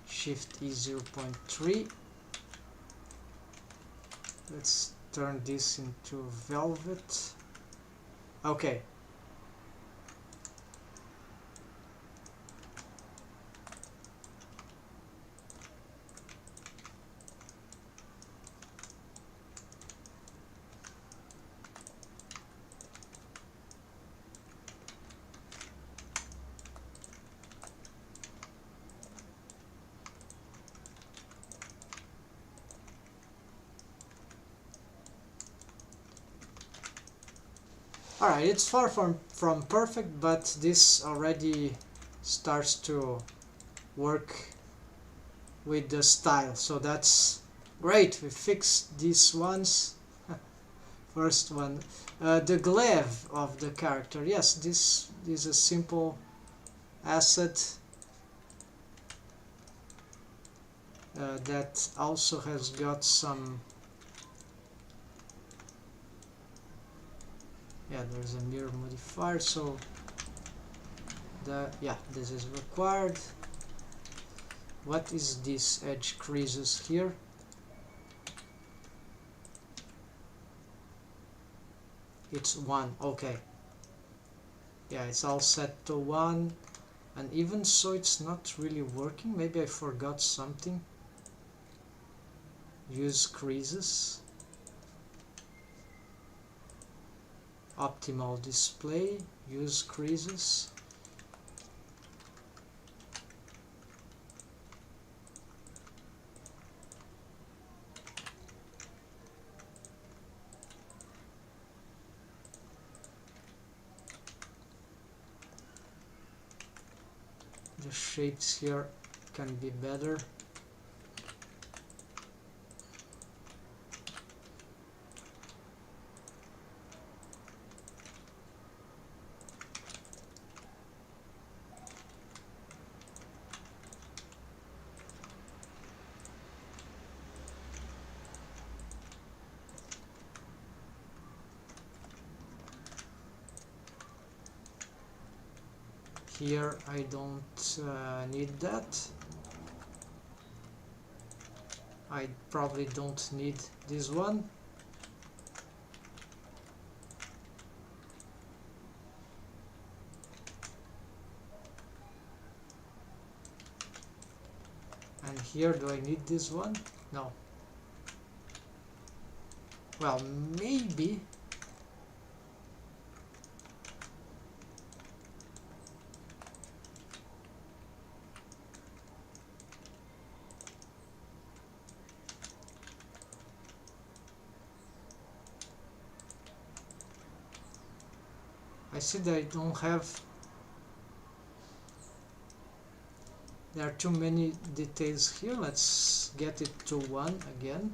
Shift E 0.3. Let's turn this into velvet. Okay. Alright, it's far from perfect, but this already starts to work with the style, so that's great. We fixed these ones. First one, the glaive of the character. Yes, this is a simple asset that also has got some... Yeah, there's a mirror modifier, so this is required. What is this edge creases here? It's 1. Okay. Yeah, it's all set to 1. And even so, it's not really working. Maybe I forgot something. Use creases. Optimal display. Use creases. The shapes here can be better. Here I don't need that. I probably don't need this one. And here, do I need this one? No. Well, maybe. I see that I don't have. There are too many details here. Let's get it to 1 again.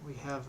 We have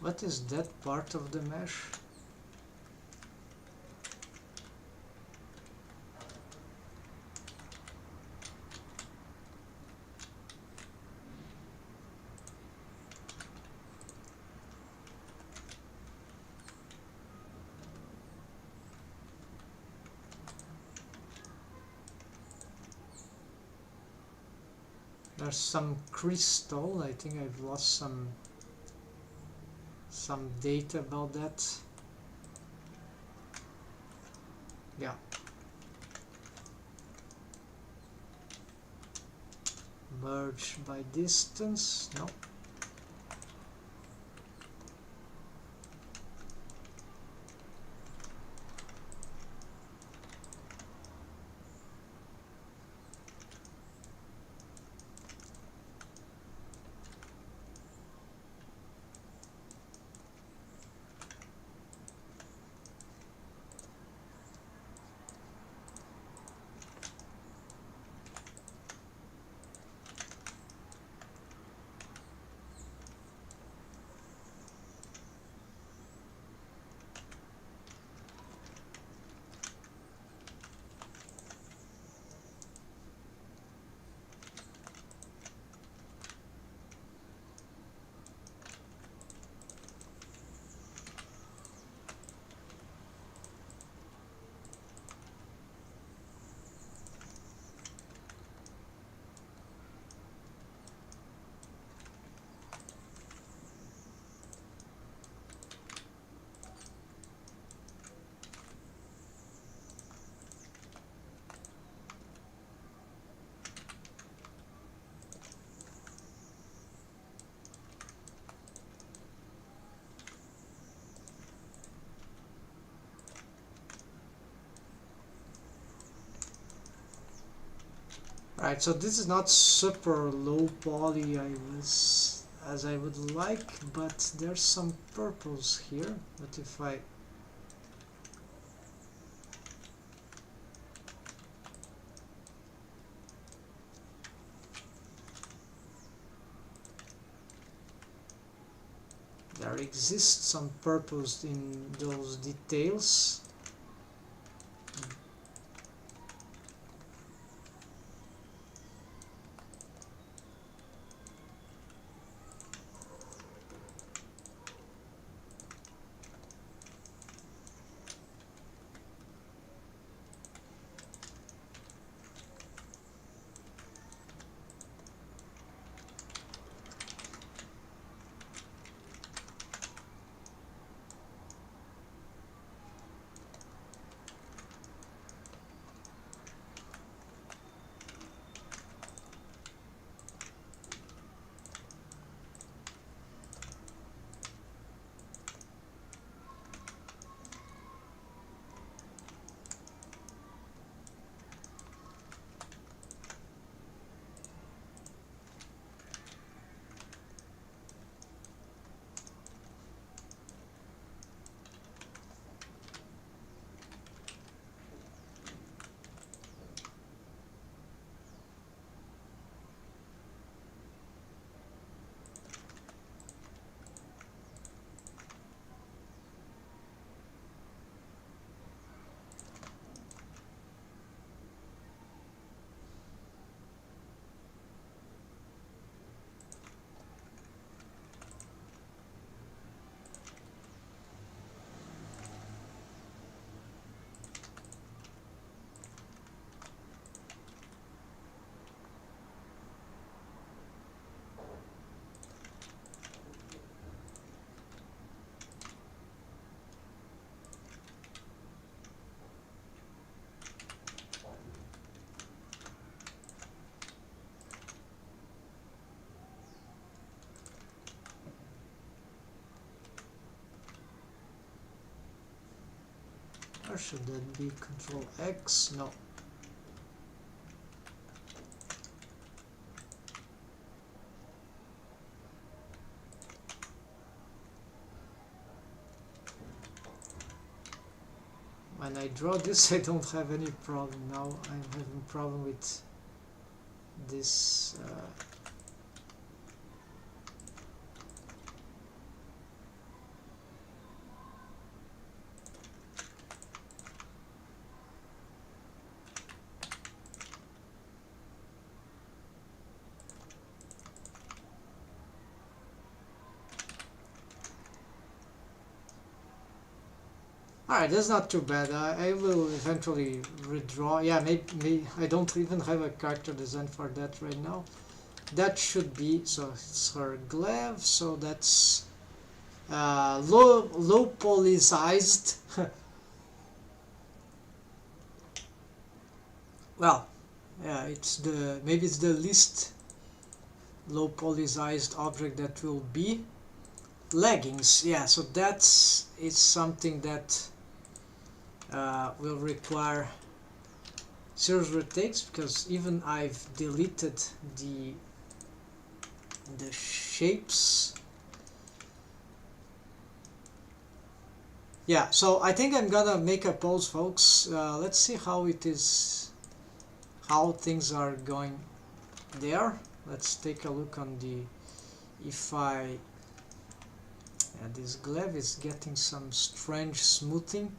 what is that part of the mesh? There's some crystal. I think I've lost some data about that. Yeah. Merge by distance. No. Right, so this is not super low poly as I would like, but there's some purples here. But if I there exists some purpose in those details. Or should that be Control X? No. When I draw this, I don't have any problem. Now I'm having problem with this. Alright, that's not too bad. I will eventually redraw. Yeah, maybe I don't even have a character design for that right now. That should be, so it's her glaive, so that's low polyized. Well, yeah, maybe it's the least low polyized object that will be. Leggings, yeah, so it's something that will require serious retakes, because even I've deleted the shapes. Yeah, so I think I'm gonna make a pause, folks. Let's see how it is, how things are going there. Let's take a look on the, if I, yeah, this glaive is getting some strange smoothing.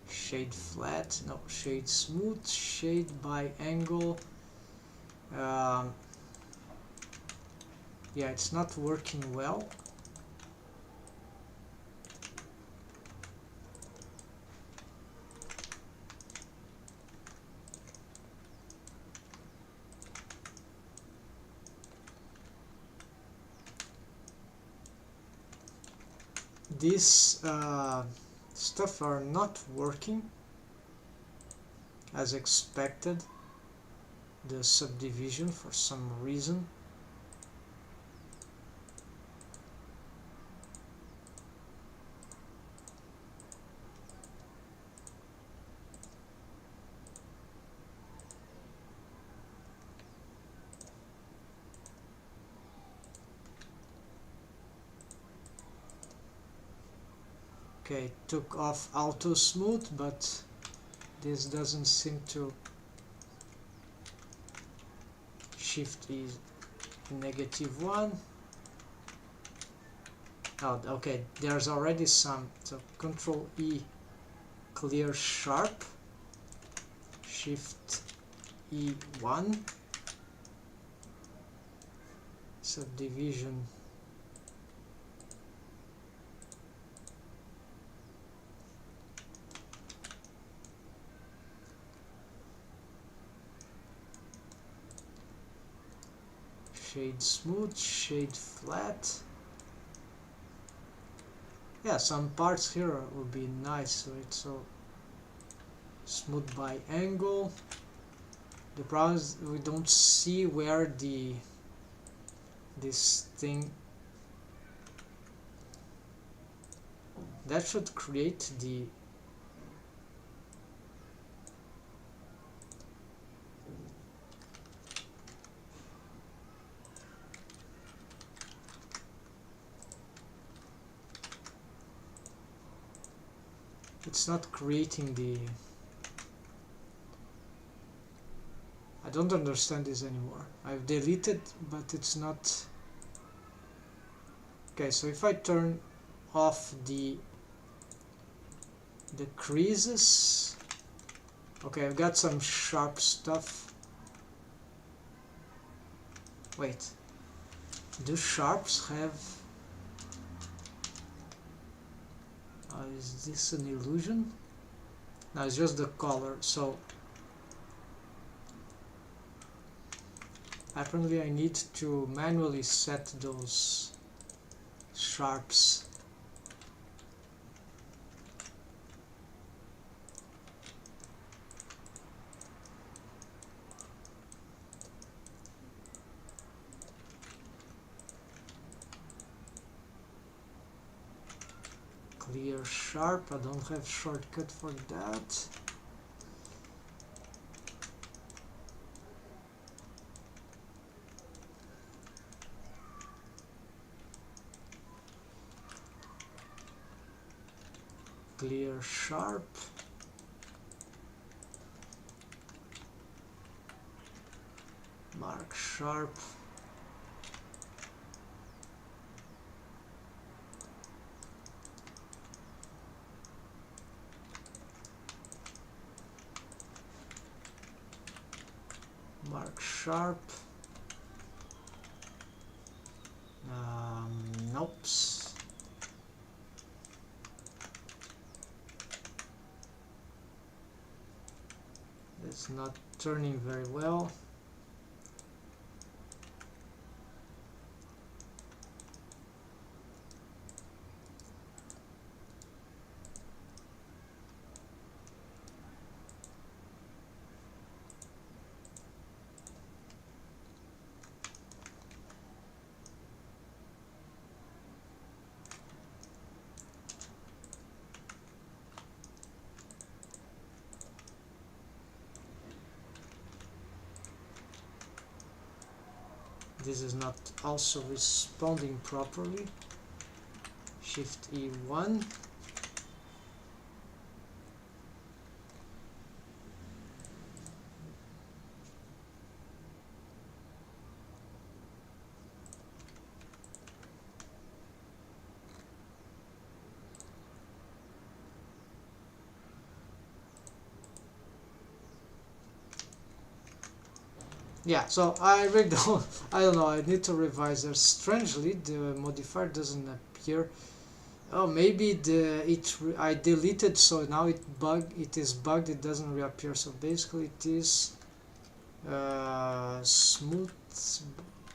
Shade flat, no, shade smooth, shade by angle. Yeah, it's not working well. These stuff are not working as expected, the subdivision, for some reason. Okay, took off auto smooth, but this doesn't seem to. Shift is -1. Oh, okay, there's already some. So Control E, clear sharp. Shift E1. Subdivision. Shade smooth, shade flat. Yeah, some parts here would be nice, so it's so smooth by angle. The problem is we don't see where this thing that should create the it's not creating the. I don't understand this anymore. I've deleted, but it's not. Okay, so if I turn off the creases, okay, I've got some sharp stuff. Wait, do sharps have? Is this an illusion? No, it's just the color. So apparently I need to manually set those sharps. Clear sharp, I don't have shortcut for that. Clear sharp. Mark sharp. Mark sharp. Nope. It's not turning very well. This is not also responding properly. Shift E1. Yeah, so I really I don't know, I need to revise there. Strangely, the modifier doesn't appear. Oh, maybe I deleted, so now it is bugged, it doesn't reappear. So basically it is smooth,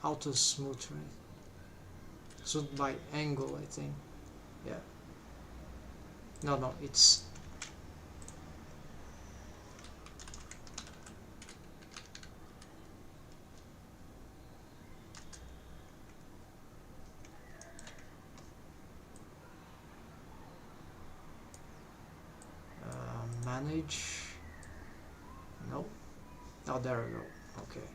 auto smooth, right? Smooth by angle, I think. Yeah. No, it's manage. No. Oh, there we go. Okay.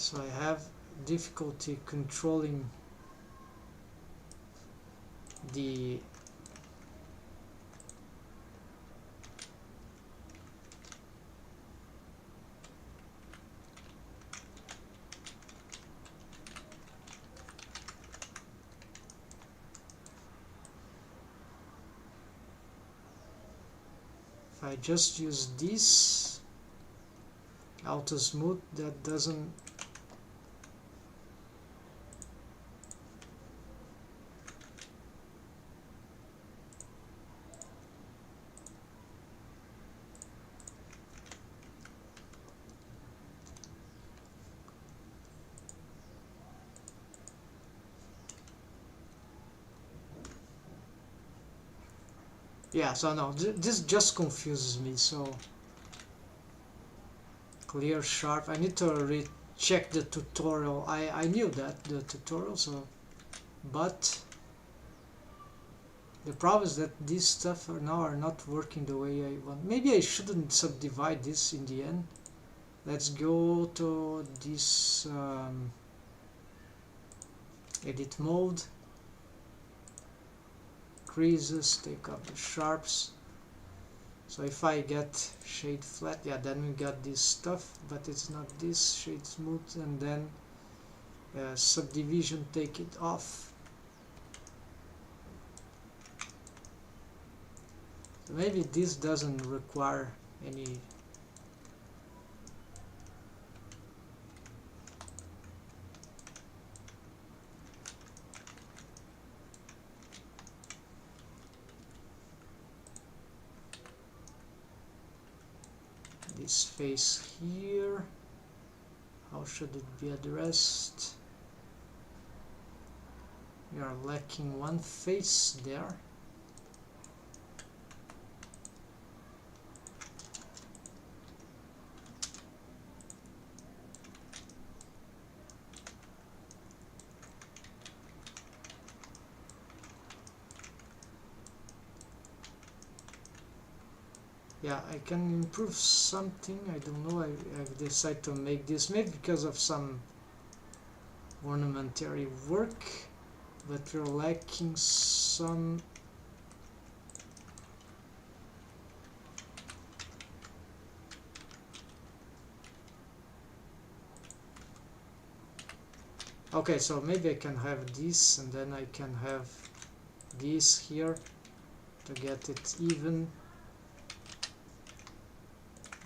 so I have difficulty controlling the if I just use this auto smooth, that doesn't. Yeah, so no, this just confuses me. So clear sharp, I need to recheck the tutorial. I knew that, the tutorial, so, but the problem is that these stuff now are not working the way I want. Maybe I shouldn't subdivide this in the end. Let's go to this edit mode, creases, take up the sharps. So if I get shade flat, yeah, then we got this stuff, but it's not this, shade smooth, and then subdivision, take it off. So maybe this doesn't require any. This face here, how should it be addressed? We are lacking one face there. Yeah, I can improve something. I don't know. I've decided to make this, maybe because of some ornamentary work, but we're lacking some. Okay, so maybe I can have this, and then I can have this here to get it even,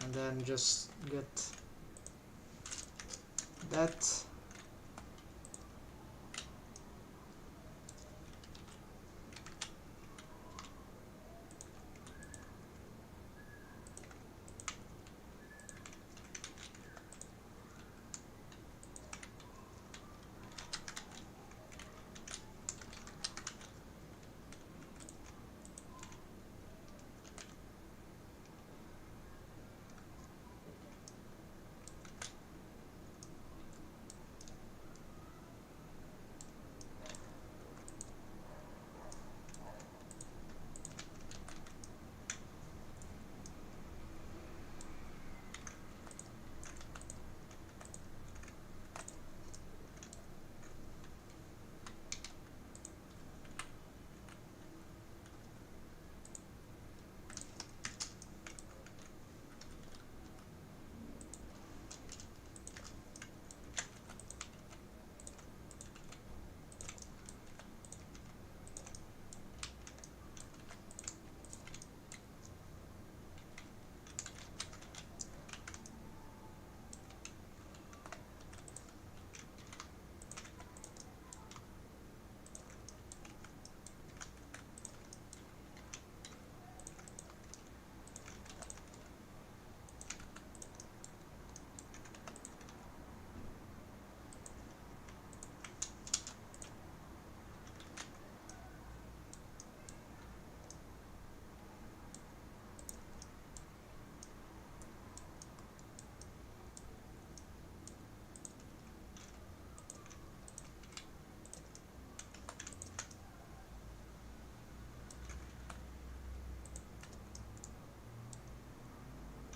and then just get that.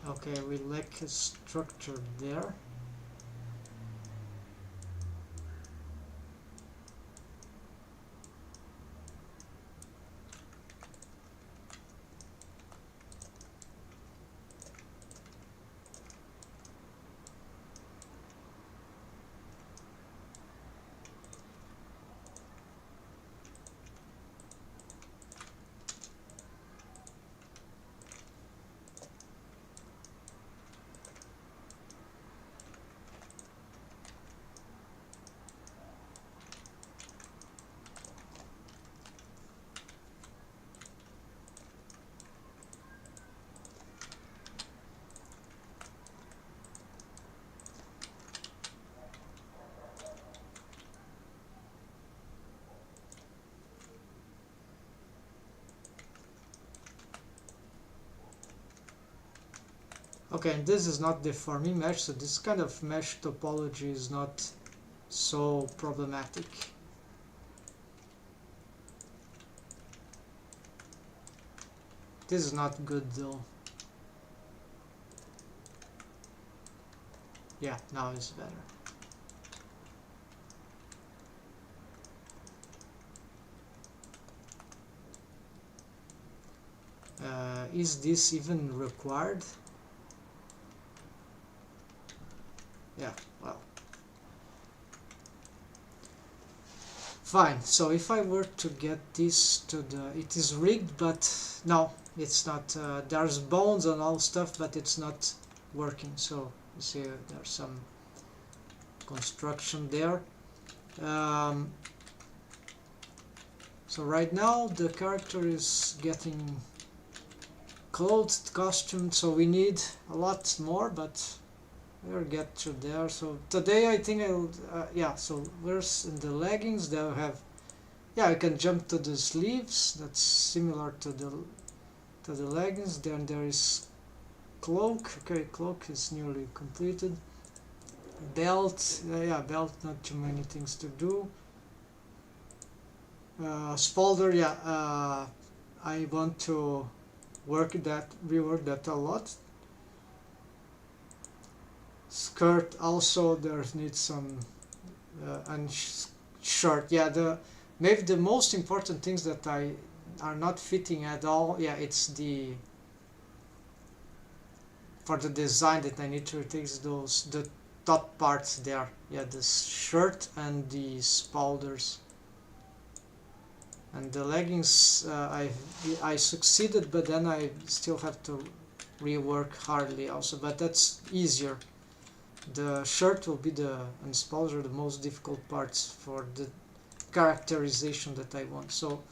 Okay, we lack a structure there. Okay, and this is not deforming mesh, so this kind of mesh topology is not so problematic. This is not good though. Yeah, now it's better. Is this even required? Yeah, well. Fine, so if I were to get this to the... It is rigged, but no, it's not. There's bones and all stuff, but it's not working. So you see there's some construction there. So right now the character is getting clothed, costumed, so we need a lot more, but we'll get to there. So today I think I'll yeah, so where's in the leggings they'll have, yeah, I can jump to the sleeves, that's similar to the leggings. Then there is cloak. Okay, cloak is nearly completed. Belt, yeah, belt, not too many things to do. Spalder, yeah, I want to rework that a lot. Skirt also, there needs some and shirt, yeah, maybe the most important things that are not fitting at all, yeah, it's for the design that I need to replace the top parts there, yeah, the shirt and the spalders. And the leggings, I succeeded, but then I still have to rework hardly also, but that's easier. The shirt will be and spalders are the most difficult parts for the characterization that I want. So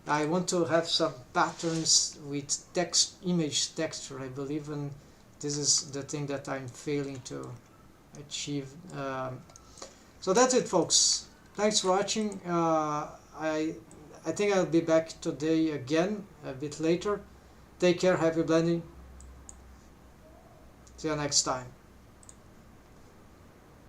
I want to have some patterns with image texture, I believe, and this is the thing that I'm failing to achieve. So that's it, folks. Thanks for watching. I think I'll be back today again a bit later. Take care, happy blending. See you next time.